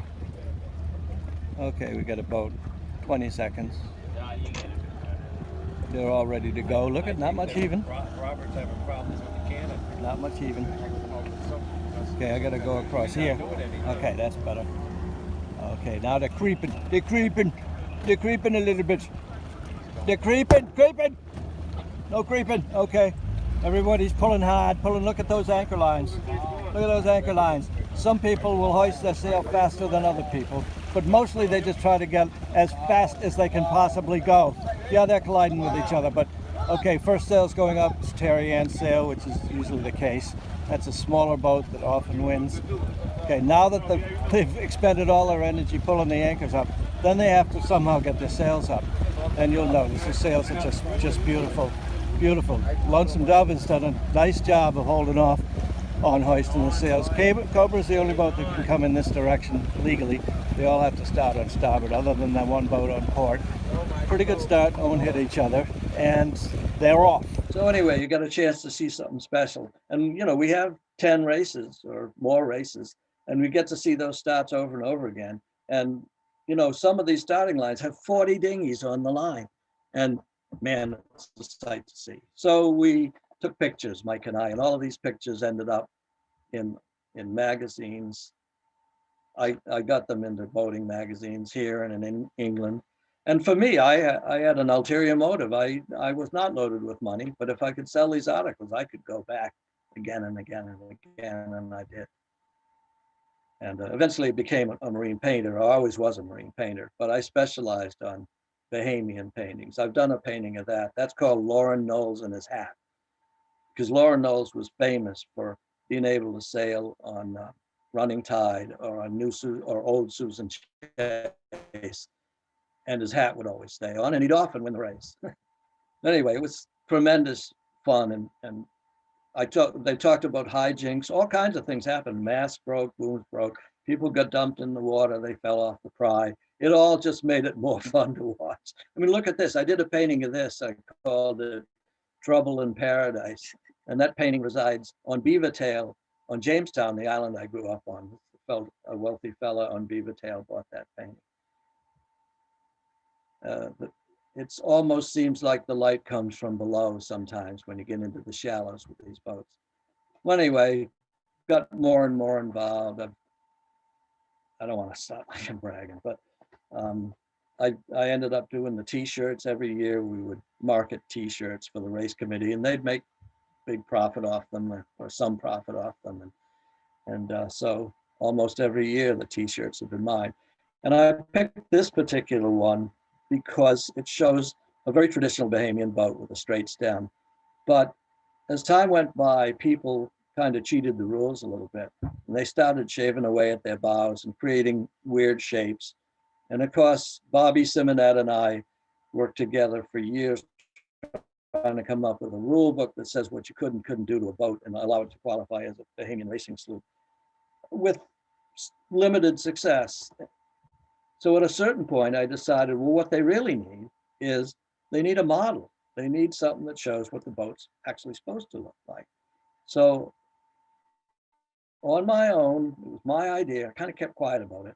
Okay, we got a boat. 20 seconds. They're all ready to go. Look at not much heaving. Robert's having problems with the cannon. Not much heaving. Okay, I gotta go across here. Okay, that's better. Okay, now they're creeping. They're creeping. They're creeping a little bit. They're creeping. Creeping. No creeping. Okay. Everybody's pulling hard. Pulling. Look at those anchor lines. Look at those anchor lines. Some people will hoist their sail faster than other people, but mostly they just try to get as fast as they can possibly go. Yeah, they're colliding with each other, but okay, first sail's going up. It's Terry Ann's sail, which is usually the case. That's a smaller boat that often wins. Okay, now that they've expended all their energy pulling the anchors up, then they have to somehow get their sails up. And you'll notice the sails are just beautiful, beautiful. Lonesome Dove has done a nice job of holding off on hoisting the sails. Cobra is the only boat that can come in this direction legally. They all have to start on starboard, other than that one boat on port. Pretty good start, won't hit each other, and they're off. So anyway, you got a chance to see something special. And, you know, we have 10 races or more races, and we get to see those starts over and over again. And, you know, some of these starting lines have 40 dinghies on the line. And man, it's a sight to see. So we took pictures, Mike and I, and all of these pictures ended up in magazines. I got them into boating magazines here and in England. And for me, I had an ulterior motive. I was not loaded with money, but if I could sell these articles, I could go back again and again and again, and I did. And eventually became a marine painter. I always was a marine painter, but I specialized on Bahamian paintings. I've done a painting of that. That's called Lauren Knowles and His Hat, because Lauren Knowles was famous for being able to sail on running tide or on or old Susan Chase, and his hat would always stay on, and he'd often win the race. Anyway, it was tremendous fun, and they talked about hi-jinx. All kinds of things happened. Masts broke, booms broke. People got dumped in the water. They fell off the pry. It all just made it more fun to watch. I mean, look at this. I did a painting of this. I called it Trouble in Paradise. And that painting resides on Beaver Tail on Jamestown, the island I grew up on. A wealthy fella on Beaver Tail bought that painting. It almost seems like the light comes from below sometimes when you get into the shallows with these boats. Well, anyway, got more and more involved. I don't want to stop like I'm bragging, but I ended up doing the t-shirts. Every year we would market t-shirts for the race committee, and they'd make big profit off them, or some profit off them. And so almost every year the t-shirts have been mine. And I picked this particular one because it shows a very traditional Bahamian boat with a straight stem. But as time went by, people kind of cheated the rules a little bit. And they started shaving away at their bows and creating weird shapes. And of course, Bobby Simonet and I worked together for years trying to come up with a rule book that says what you could and couldn't do to a boat and allow it to qualify as a Bahamian racing sloop, with limited success. So at a certain point, I decided, well, what they really need is they need a model. They need something that shows what the boat's actually supposed to look like. So on my own, it was my idea, I kind of kept quiet about it.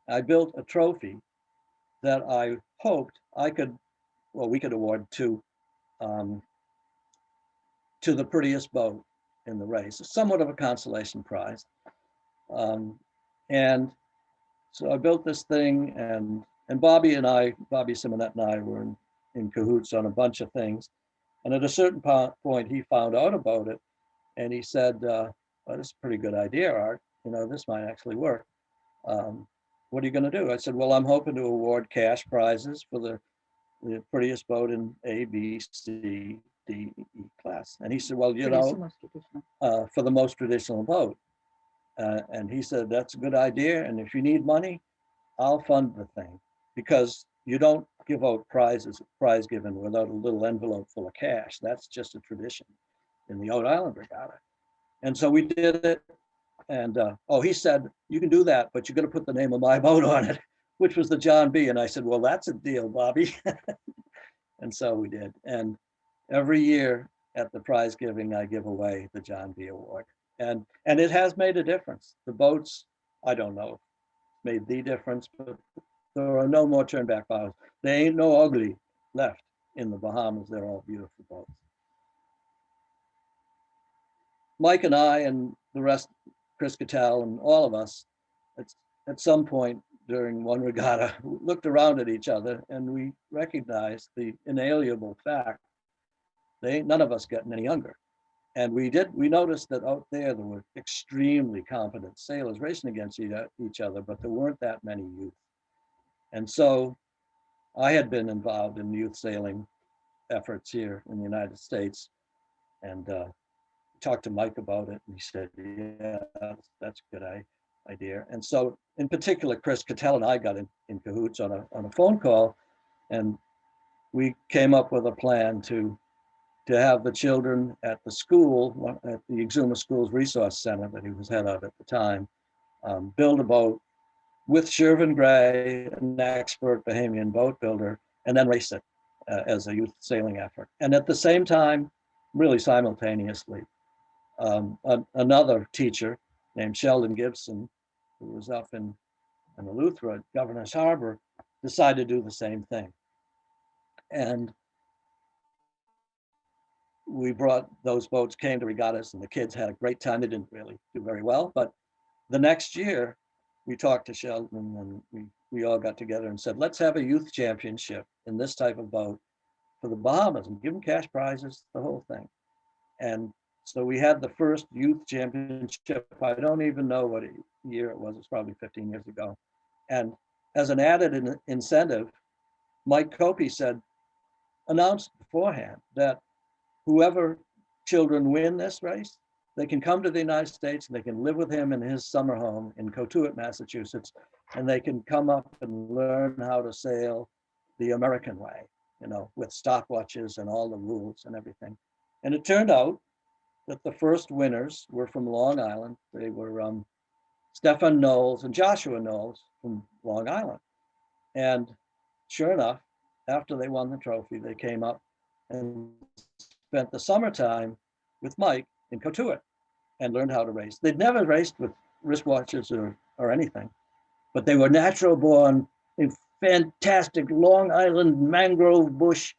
I built a trophy that I hoped we could award to the prettiest boat in the race, somewhat of a consolation prize. And so I built this thing, and Bobby Simonet and I were in cahoots on a bunch of things. And at a certain point, he found out about it, and he said, well, this is a pretty good idea, Art. This might actually work. What are you going to do? I said, well, I'm hoping to award cash prizes for the prettiest boat in A, B, C, D, E class. And he said, well, for the most traditional boat. And he said, that's a good idea. And if you need money, I'll fund the thing, because you don't give out prize giving without a little envelope full of cash. That's just a tradition in the Out Islands Regatta. And so we did it. And he said, you can do that, but you're going to put the name of my boat on it, which was the John B. And I said, well, that's a deal, Bobby. And so we did. And every year at the prize giving, I give away the John B. Award. And it has made a difference. The boats, I don't know, made the difference, but there are no more turnback bows. There ain't no ugly left in the Bahamas. They're all beautiful boats. Mike and I and the rest, Chris Cattell and all of us, at some point during one regatta, looked around at each other and we recognized the inalienable fact they ain't none of us getting any younger. And we noticed that out there were extremely competent sailors racing against each other, but there weren't that many youth. And so I had been involved in youth sailing efforts here in the United States, and talked to Mike about it, and he said, yeah, that's a good idea. And so in particular, Chris Cattell and I got in cahoots on a phone call, and we came up with a plan to have the children at the school, at the Exuma Schools Resource Center that he was head of at the time, build a boat with Shervin Gray, an expert Bahamian boat builder, and then race it as a youth sailing effort. And at the same time, really simultaneously, another teacher named Sheldon Gibson, who was up in Eleuthera at Governor's Harbor, decided to do the same thing. And we brought those boats, came to regattas, and the kids had a great time. They didn't really do very well, but the next year we talked to Sheldon and we we all got together and said, let's have a youth championship in this type of boat for the Bahamas and give them cash prizes, the whole thing. And so we had the first youth championship. I don't even know what year it was. It's probably 15 years ago. And as an added incentive, Mike Copey said, announced beforehand that whoever children win this race, they can come to the United States and they can live with him in his summer home in Cotuit, Massachusetts, and they can come up and learn how to sail the American way, you know, with stopwatches and all the rules and everything. And it turned out that the first winners were from Long Island. They were Stefan Knowles and Joshua Knowles from Long Island. And sure enough, after they won the trophy, they came up and spent the summertime with Mike in Cotuit and learned how to race. They'd never raced with wristwatches or anything, but they were natural born, fantastic Long Island mangrove bush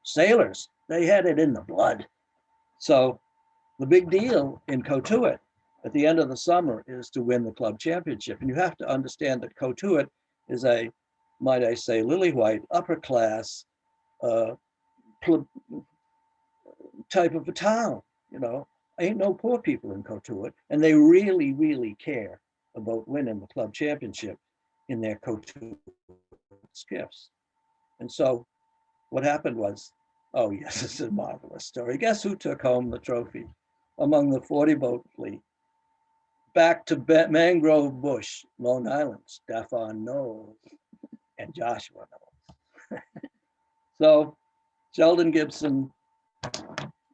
sailors. They had it in the blood. So the big deal in Cotuit at the end of the summer is to win the club championship. And you have to understand that Cotuit is a, might I say, lily white, upper class type of a town, you know. Ain't no poor people in Cotuit, and they really, really care about winning the club championship in their Cotuit skiffs. And so what happened was, oh yes, it's a marvelous story. Guess who took home the trophy among the 40 boat fleet? Back to Mangrove Bush, Long Island, Stefan Knowles and Joshua Knowles. So Sheldon Gibson,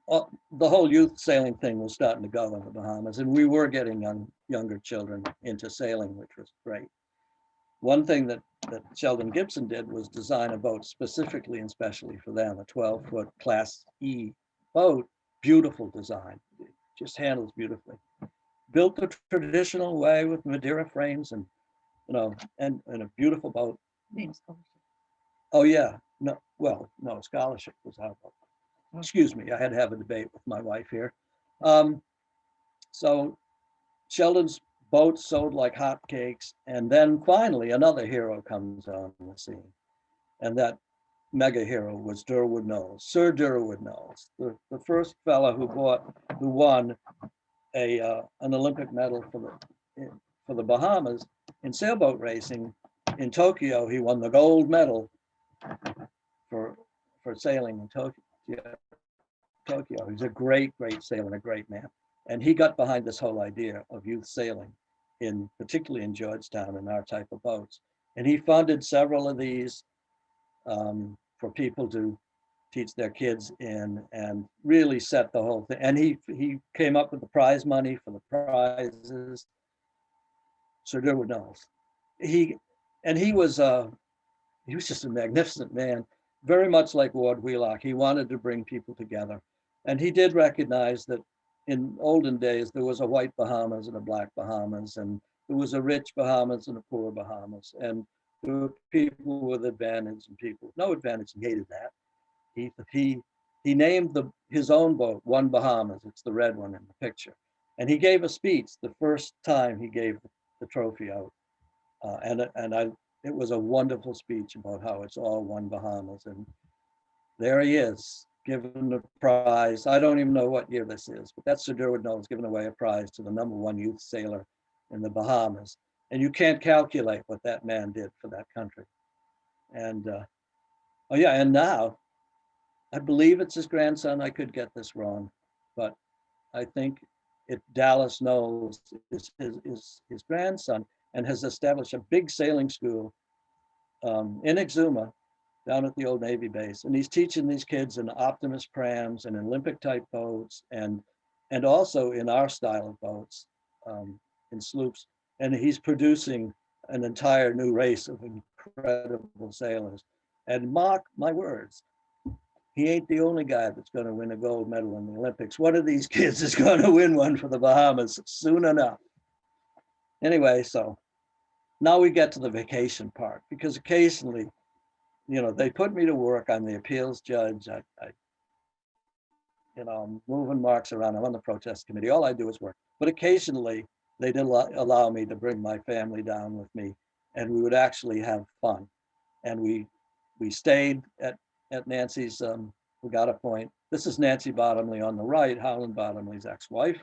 the whole youth sailing thing was starting to go in the Bahamas, and we were getting younger children into sailing, which was great. One thing that Sheldon Gibson did was design a boat specifically and specially for them, a 12-foot Class E boat, beautiful design, it just handles beautifully. Built the traditional way with Madeira frames and, you know, and a beautiful boat. Oh yeah, no, well, no, scholarship was our boat. Excuse me, I had to have a debate with my wife here. So Sheldon's boat sold like hotcakes, and then finally another hero comes on the scene, and that mega hero was Durwood Knowles, Sir Durwood Knowles, the first fella who won an Olympic medal for the Bahamas in sailboat racing in Tokyo. He won the gold medal for sailing in Tokyo. He's a great sailor and a great man. And he got behind this whole idea of youth sailing, particularly in Georgetown and our type of boats. And he funded several of these for people to teach their kids in, and really set the whole thing. And he came up with the prize money for the prizes. Sir Durwood Knowles. He was just a magnificent man, very much like Ward Wheelock. He wanted to bring people together. And he did recognize that in olden days, there was a white Bahamas and a black Bahamas, and there was a rich Bahamas and a poor Bahamas. And there were people with advantage and people with no advantage. He hated that. He named his own boat One Bahamas. It's the red one in the picture. And he gave a speech the first time he gave the trophy out. It was a wonderful speech about how it's all one Bahamas. And there he is, given the prize. I don't even know what year this is, but that's Sir Durwood Knowles giving away a prize to the #1 youth sailor in the Bahamas. And you can't calculate what that man did for that country. And oh yeah, and now, I believe it's his grandson. I could get this wrong, but I think Dallas Knowles is his grandson, and has established a big sailing school in Exuma, down at the old Navy base. And he's teaching these kids in Optimus prams and Olympic type boats, and also in our style of boats, in sloops. And he's producing an entire new race of incredible sailors. And mark my words, he ain't the only guy that's going to win a gold medal in the Olympics. One of these kids is going to win one for the Bahamas soon enough. Anyway, so now we get to the vacation part, because occasionally, you know, they put me to work. I'm the appeals judge. I'm moving marks around. I'm on the protest committee. All I do is work. But occasionally, they did allow me to bring my family down with me. and we would actually have fun. And we stayed at Nancy's Regatta Point. This is Nancy Bottomley on the right, Howland Bottomley's ex-wife,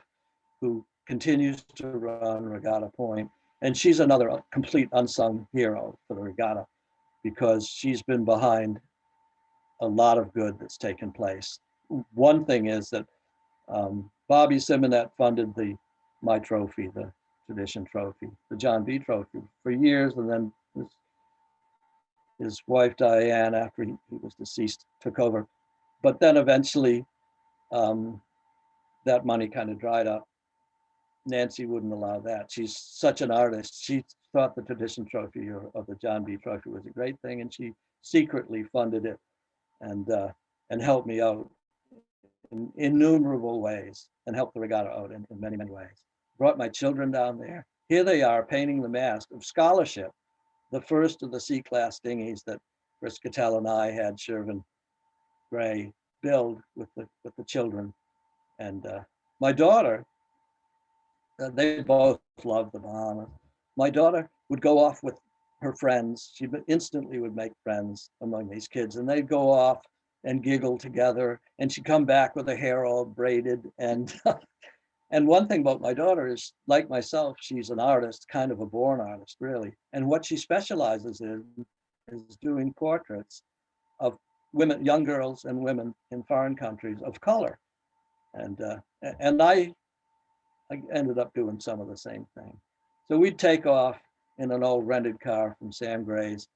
who continues to run Regatta Point. And she's another complete unsung hero for the regatta, because she's been behind a lot of good that's taken place. One thing is that Bobby Simonet funded my trophy, the tradition trophy, the John B. trophy for years, and then his wife Diane, after he was deceased, took over. But then eventually that money kind of dried up. Nancy wouldn't allow that. She's such an artist. She thought the tradition trophy or the John B. trophy was a great thing, and she secretly funded it and helped me out in innumerable ways, and helped the regatta out in many, many ways. Brought my children down there. Here they are painting the mast of Scholarship, the first of the C-class dinghies that Chris Cattell and I had Shervin Gray build with the children. And my daughter, they both loved the Bahamas. My daughter would go off with her friends. She instantly would make friends among these kids, and they'd go off and giggle together, and she'd come back with her hair all braided. And and one thing about my daughter is, like myself, she's an artist, kind of a born artist, really. And what she specializes in is doing portraits of women, young girls and women in foreign countries of color. And I ended up doing some of the same thing. So we'd take off in an old rented car from Sam Gray's,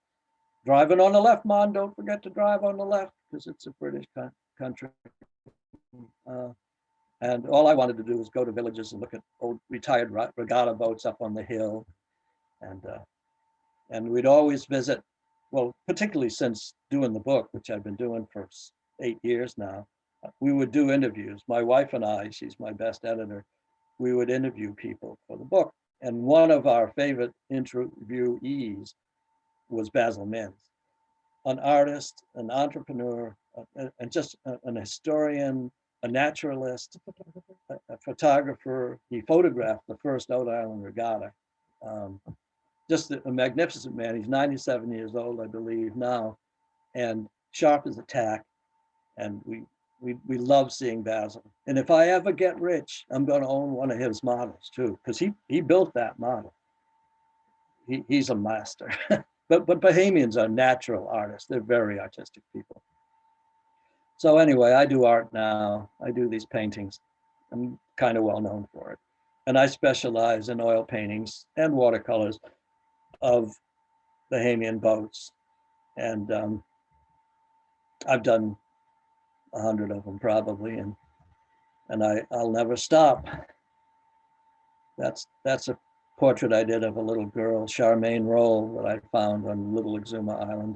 driving on the left, Mom, don't forget to drive on the left, because it's a British country. And all I wanted to do was go to villages and look at old retired regatta boats up on the hill. And we'd always visit, well, particularly since doing the book, which I've been doing for 8 years now, we would do interviews. My wife and I, she's my best editor, we would interview people for the book. And one of our favorite interviewees was Basil Mintz, an artist, an entrepreneur, and just an historian, a naturalist, a photographer. He photographed the first Out Island Regatta. Just a magnificent man. He's 97 years old, I believe now, and sharp as a tack. And we love seeing Basil. And if I ever get rich, I'm going to own one of his models too, because he built that model. He's a master. But Bahamians are natural artists. They're very artistic people. So anyway, I do art now. I do these paintings. I'm kind of well known for it. And I specialize in oil paintings and watercolors of Bahamian boats. And I've done 100 of them probably, and I'll never stop. That's a portrait I did of a little girl, Charmaine Roll, that I found on Little Exuma Island,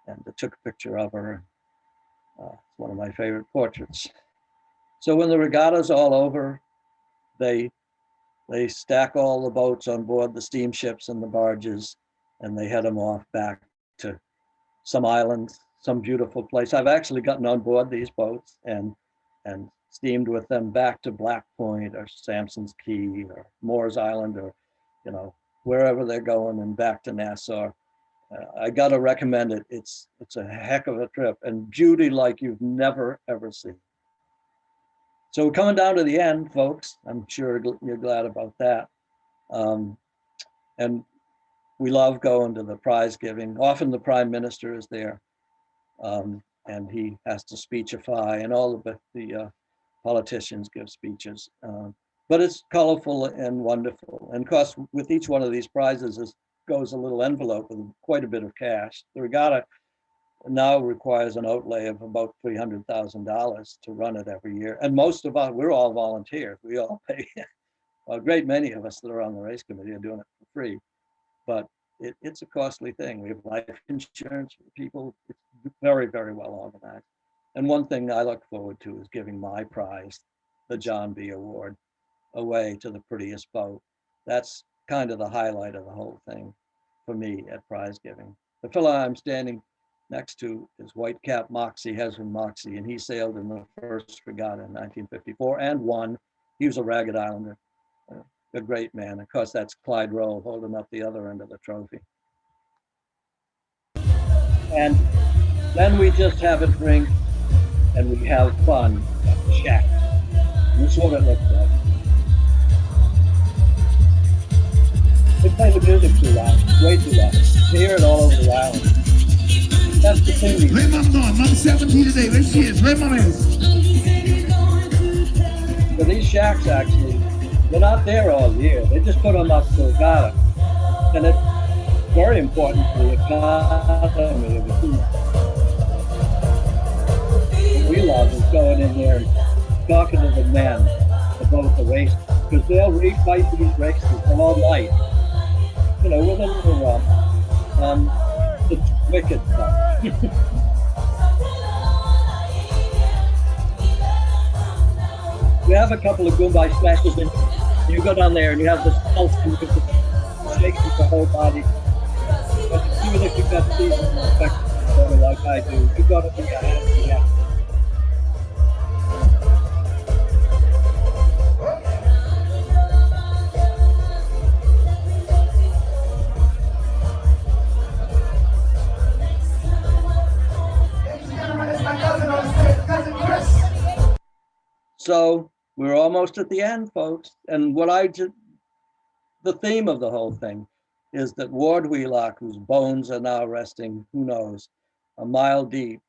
and I took a picture of her. It's one of my favorite portraits. So when the regatta's all over, they stack all the boats on board the steamships and the barges, and they head them off back to some island, some beautiful place. I've actually gotten on board these boats and steamed with them back to Black Point or Sampson's Key or Moore's Island, or wherever they're going, and back to Nassau. I gotta recommend it. It's a heck of a trip, and beauty like you've never ever seen. So we're coming down to the end, folks. I'm sure you're glad about that. And we love going to the prize giving. Often the Prime Minister is there, and he has to speechify, and all of the politicians give speeches. But it's colorful and wonderful. And of course, with each one of these prizes goes a little envelope with quite a bit of cash. The regatta now requires an outlay of about $300,000 to run it every year. And most of us, we're all volunteers. We all pay. A great many of us that are on the race committee are doing it for free. But it's a costly thing. We have life insurance for people. It's very, very well organized. And one thing I look forward to is giving my prize, the John B. Award, away to the prettiest boat. That's kind of the highlight of the whole thing for me at prize giving. The fellow I'm standing next to is Whitecap Moxie, Hesron Moxie, and he sailed in the first regatta in 1954 and won. He was a Ragged Islander, a great man. Of course, that's Clyde Rowe holding up the other end of the trophy. And then we just have a drink and we have fun at the shack. And this is what it looks like. They play the music too loud, way too loud. You hear it all over the island. That's the thing. Let mom know, mom's 17 today. There she is. Let mom is. So these shacks actually, they're not there all year. They just put them up for regatta. And it's very important for the economy of the food. What we love is going in there and talking to the men about the race, because they'll fight these races all night. You know, with a little rum. It's wicked stuff. We have a couple of Goombay splashes and you go down there and you have this pulse and you can just shake the whole body. But even if you've got seasonal effects like I do, you've got to be a happy. So we're almost at the end, folks. And the theme of the whole thing is that Ward Wheelock, whose bones are now resting, who knows, a mile deep,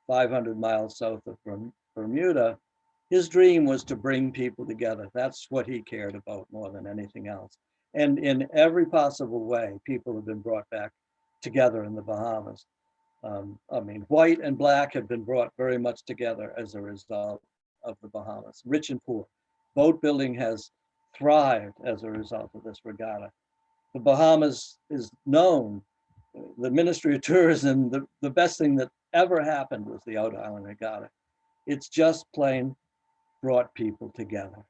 500 miles south of Bermuda, his dream was to bring people together. That's what he cared about more than anything else. And in every possible way, people have been brought back together in the Bahamas. I mean, white and black have been brought very much together as a result of the Bahamas, rich and poor. Boat building has thrived as a result of this regatta. The Bahamas is known, the Ministry of Tourism, the best thing that ever happened was the Out Island Regatta. It's just plain brought people together,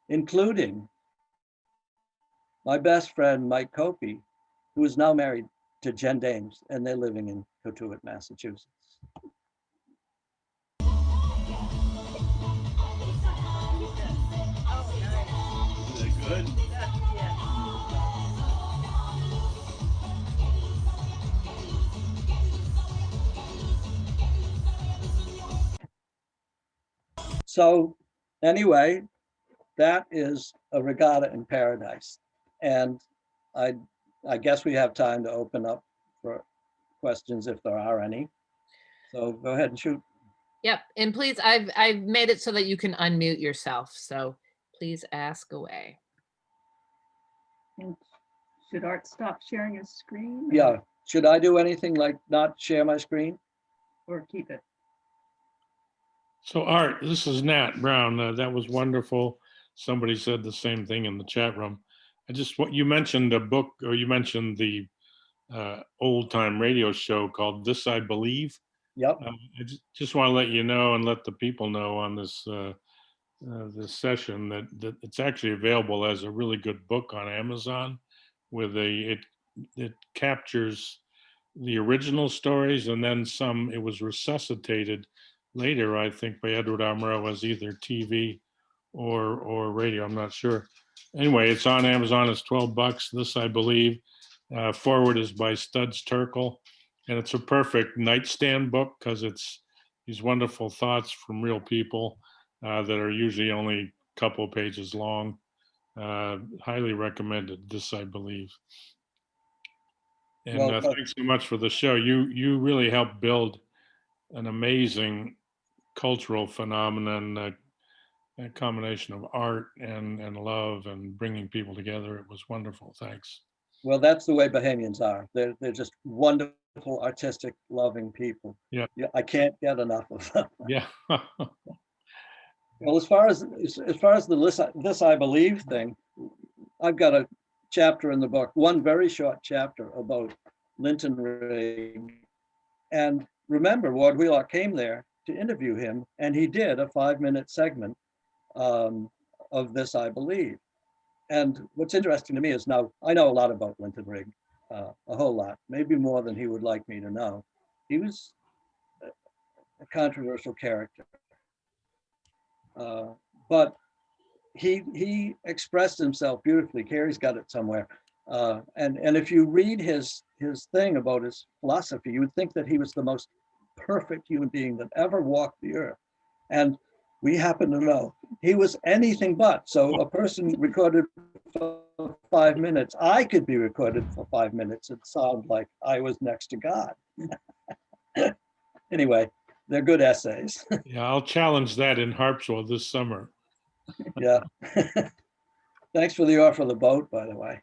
including my best friend, Mike Copey, who is now married to Jen Dames, and they're living in Cotuit, Massachusetts. Good. So anyway, that is a regatta in paradise. And I guess we have time to open up for questions if there are any. So go ahead and shoot. Yep, and please, I've made it so that you can unmute yourself, so please ask away. And should Art stop sharing his screen? Yeah, should I do anything like not share my screen? Or keep it? So Art, this is Nat Brown. That was wonderful. Somebody said the same thing in the chat room. You mentioned a book, or you mentioned the old time radio show called This I Believe. Yep. I just want to let you know and let the people know on this this session that it's actually available as a really good book on Amazon. It captures the original stories, and then some. It was resuscitated later, I think, by Edward R. Murrow as either TV or radio. I'm not sure. Anyway, it's on Amazon. It's $12. This I Believe. Forward is by Studs Terkel, and it's a perfect nightstand book because it's these wonderful thoughts from real people that are usually only a couple pages long. Highly recommended. This I Believe. And Well, thanks so much for the show. You really helped build an amazing cultural phenomenon, a combination of art and love and bringing people together. It was wonderful. Thanks. well, that's the way Bahamians are. They're just wonderful, artistic, loving people. Yeah. I can't get enough of them. Yeah. Well, as far as the This I Believe thing, I've got a chapter in the book, one very short chapter about Linton Rigg. And remember, Ward Wheelock came there to interview him, and he did a 5-minute segment of This I Believe. And what's interesting to me is now I know a lot about Linton Rigg, a whole lot, maybe more than he would like me to know. He was a controversial character. But he expressed himself beautifully. Carrie's got it somewhere. And if you read his thing about his philosophy, you would think that he was the most perfect human being that ever walked the earth. And we happen to know he was anything but. So a person recorded for 5 minutes, I could be recorded for 5 minutes. It sounded like I was next to God. Anyway, they're good essays. Yeah, I'll challenge that in Harpswell this summer. Yeah. Thanks for the offer of the boat, by the way.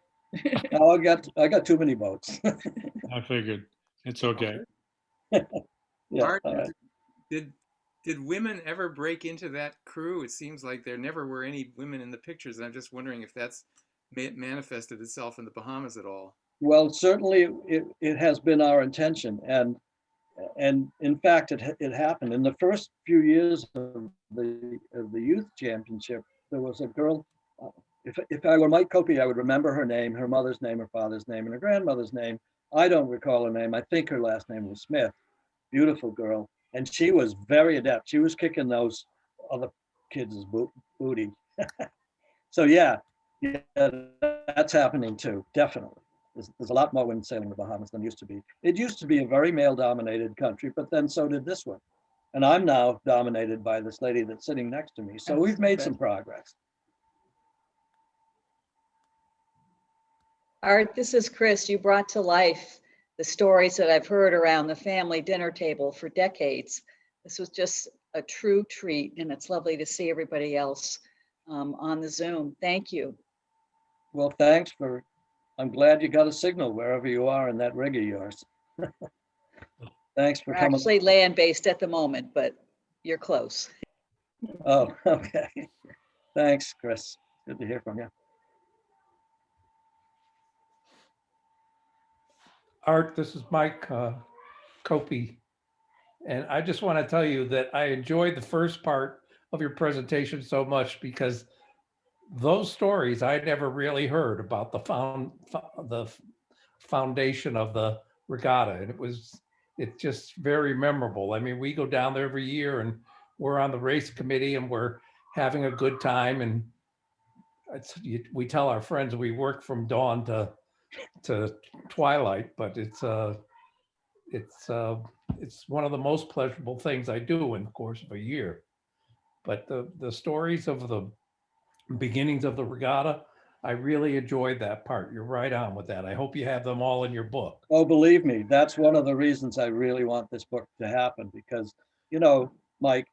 Now I got too many boats. I figured it's okay. Yeah, Art, all right. did women ever break into that crew? It seems like there never were any women in the pictures, and I'm just wondering if that's manifested itself in the Bahamas at all. Well, certainly it has been our intention, and in fact it happened in the first few years of the youth championship. There was a girl. If I were Mike Copey, I would remember her name, her mother's name, her father's name, and her grandmother's name. I don't recall her name. I think her last name was Smith. Beautiful girl, and she was very adept. She was kicking those other kids' booty. So yeah, that's happening too, definitely. There's a lot more women sailing the Bahamas than used to be. It used to be a very male-dominated country, but then so did this one. And I'm now dominated by this lady that's sitting next to me. So we've made some progress. Art, this is Chris. You brought to life the stories that I've heard around the family dinner table for decades. This was just a true treat, and it's lovely to see everybody else on the Zoom. Thank you. Well, thanks for, I'm glad you got a signal wherever you are in that rig of yours. Thanks for We're coming. actually land-based at the moment, but you're close. Oh, okay. Thanks, Chris. Good to hear from you. Art, this is Mike Copey. And I just want to tell you that I enjoyed the first part of your presentation so much because those stories I never really heard about the foundation of the regatta. And it's just very memorable. I mean, we go down there every year and we're on the race committee and we're having a good time. And we tell our friends we work from dawn to twilight, but it's one of the most pleasurable things I do in the course of a year. But the stories of the beginnings of the regatta, I really enjoyed that part. You're right on with that. I hope you have them all in your book. Oh, believe me, that's one of the reasons I really want this book to happen because, you know, Mike,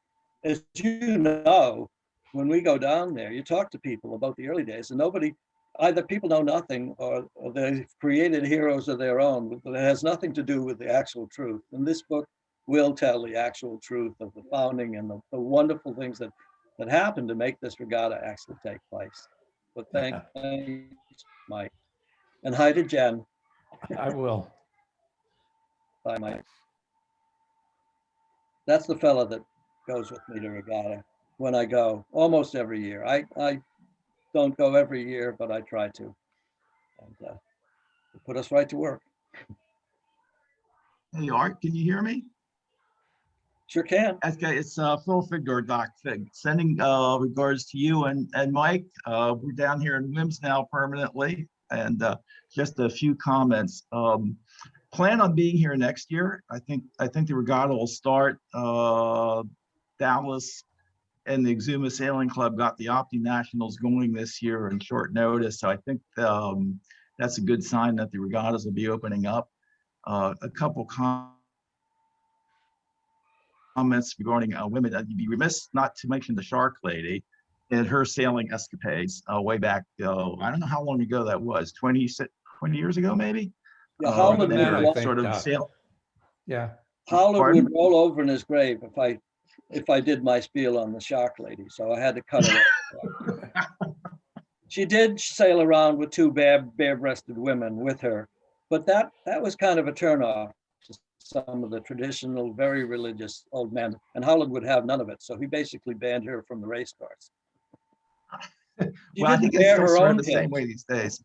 as you know, when we go down there, you talk to people about the early days and nobody, either people know nothing or they've created heroes of their own, but it has nothing to do with the actual truth. And this book will tell the actual truth of the founding and the wonderful things that happened to make this regatta actually take place. But thanks, Mike. And hi to Jen. I will. Bye, Mike. That's the fella that goes with me to regatta when I go, almost every year. I don't go every year, but I try to. And put us right to work. Hey, Art, can you hear me? Sure can. Okay, it's Phil Figdor, Doc Fig, sending regards to you and Mike. We're down here in WIMS now permanently, and just a few comments. Plan on being here next year. I think the regatta will start. Dallas and the Exuma Sailing Club got the Opti Nationals going this year in short notice, so I think that's a good sign that the regattas will be opening up. A couple comments regarding women. You'd be remiss not to mention the Shark Lady and her sailing escapades way back. I don't know how long ago that was. 20 years ago, maybe. Yeah, Howland More than that, I would, think, sort of Doc. sail. Yeah. Howland Pardon? would roll over in his grave if I did my spiel on the Shark Lady, so I had to cut it off. She did sail around with two bare-breasted women with her, but that was kind of a turnoff to some of the traditional, very religious old men, and Howland would have none of it, so he basically banned her from the race course. She Well, I didn't think it's bear still her sort own of the same kids. way these days.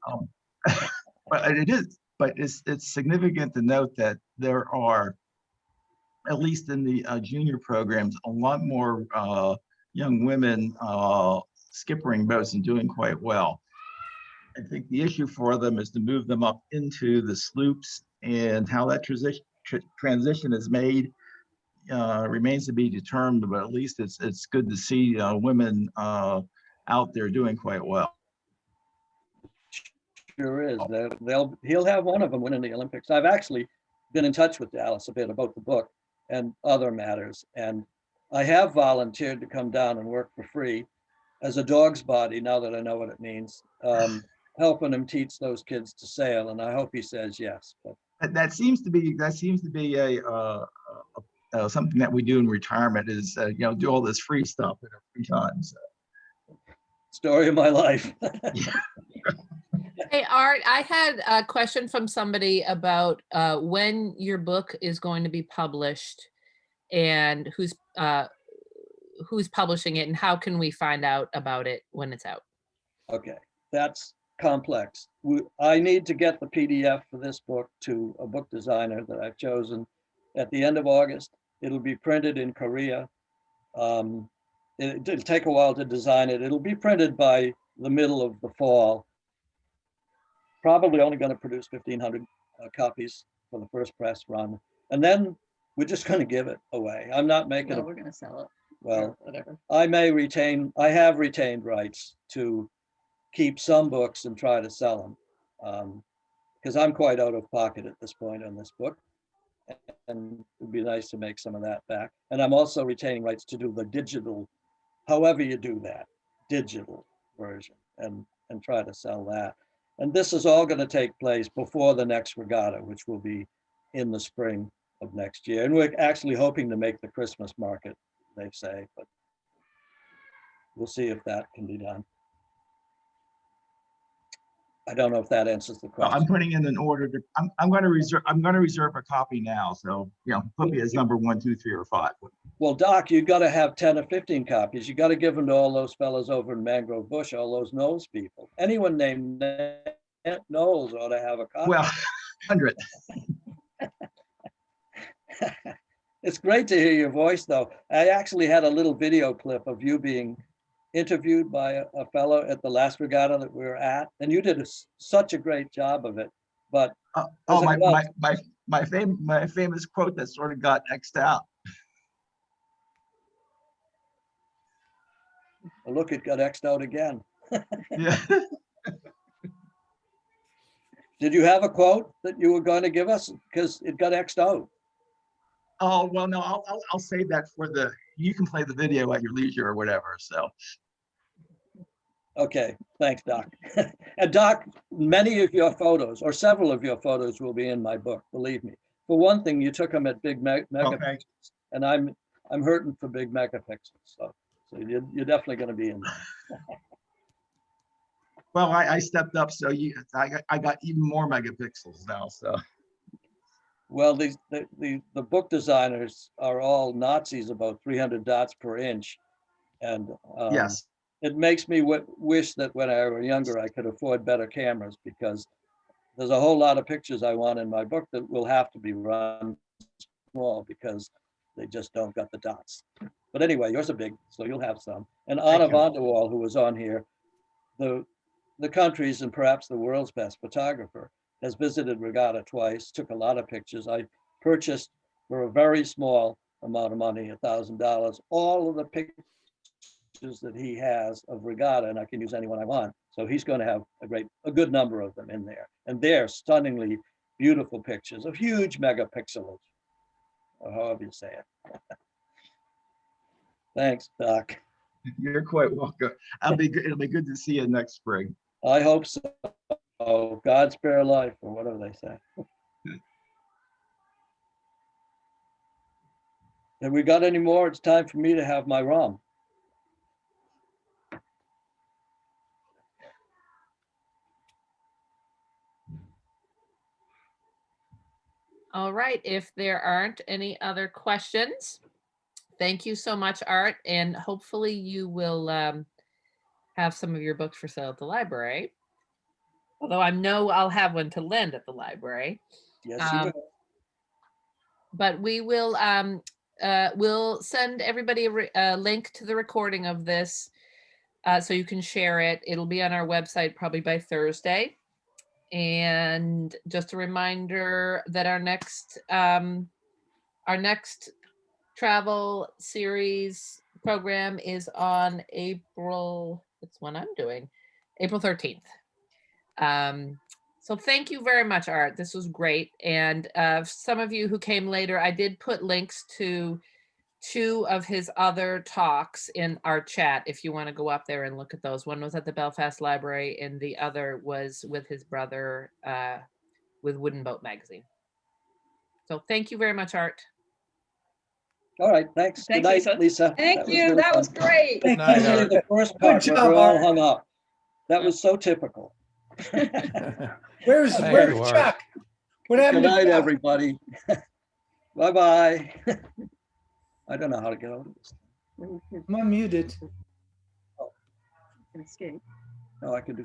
But it is. But it's significant to note that there are, at least in the junior programs, a lot more young women skippering boats and doing quite well. I think the issue for them is to move them up into the sloops, and how that transition is made remains to be determined, but at least it's good to see women out there doing quite well. Sure is. He'll have one of them winning the Olympics. I've actually been in touch with Dallas a bit about the book and other matters, and I have volunteered to come down and work for free as a dog's body, now that I know what it means, helping him teach those kids to sail, and I hope he says yes. But That seems to be a something that we do in retirement, is do all this free stuff in our free time. So. Story of my life. Hey, Art, I had a question from somebody about when your book is going to be published and who's publishing it, and how can we find out about it when it's out? Okay, that's complex. I need to get the PDF for this book to a book designer that I've chosen at the end of August. It'll be printed in Korea. It'll take a while to design it. It'll be printed by the middle of the fall. Probably only going to produce 1,500 copies for the first press run. And then we're just going to give it away. I'm not making Well, we're going to sell it. Well, whatever. I have retained rights to keep some books and try to sell them. Because I'm quite out of pocket at this point on this book. And it'd be nice to make some of that back. And I'm also retaining rights to do the digital, however you do that, digital version, and try to sell that. And this is all going to take place before the next regatta, which will be in the spring of next year. And we're actually hoping to make the Christmas market, they say, but we'll see if that can be done. I don't know if that answers the question. I'm putting in an order to. I'm going to reserve a copy now. So put me as number 1, 2, 3, or 5. Well, Doc, you got to have 10 or 15 copies. You got to give them to all those fellas over in Mangrove Bush, all those Knowles people. Anyone named Knowles ought to have a copy. Well, 100. It's great to hear your voice, though. I actually had a little video clip of you being interviewed by a fellow at the last regatta that we were at, and you did such a great job of it. But my famous quote that sort of got X'd out. Look, it got X'd out again. Yeah. Did you have a quote that you were going to give us? Because it got X'd out. Oh, well, no, I'll save that for you can play the video at your leisure or whatever. So. Okay, thanks, Doc. And Doc, many of your photos, or several of your photos, will be in my book, believe me. For one thing, you took them at big megapixels, okay. And I'm hurting for big megapixels. So you're definitely going to be in there. Well, I stepped up, so I got even more megapixels now. So. Well, the book designers are all Nazis about 300 dots per inch, and yes. It makes me wish that when I was younger, I could afford better cameras, because there's a whole lot of pictures I want in my book that will have to be run small because they just don't got the dots. But anyway, yours are big, so you'll have some. And Anna von der Waal, who was on here, the country's and perhaps the world's best photographer, has visited Regatta twice, took a lot of pictures. I purchased for a very small amount of money, $1,000, all of the pictures that he has of Regatta, and I can use anyone I want. So he's going to have a good number of them in there. And they're stunningly beautiful pictures of huge megapixels, or however you say it. Thanks, Doc. You're quite welcome. It'll be good to see you next spring. I hope so. Oh, God spare life, or whatever they say. Have we got any more? It's time for me to have my rum. All right, if there aren't any other questions, thank you so much, Art, and hopefully you will have some of your books for sale at the library. Although I know I'll have one to lend at the library. Yes, you will. But we will we'll send everybody a link to the recording of this so you can share it. It'll be on our website probably by Thursday. And just a reminder that our next travel series program is on April, that's when I'm doing, April 13th. So thank you very much, Art. This was great. And some of you who came later, I did put links to 2 of his other talks in our chat if you want to go up there and look at those. One was at the Belfast Library and the other was with his brother with Wooden Boat Magazine. So thank you very much, Art. All right, thanks. Good Thanks, night, Lisa. Lisa. Thank you. really That was fun. great. Good night, Especially Art. the first part Good where job, we're all Art. hung up. That was so typical. Where's Thank where's you, Art. Chuck? What Good happened to night, Chuck? everybody. Bye-bye. I don't know how to get out of this. I'm unmuted. Escape. No, I can do.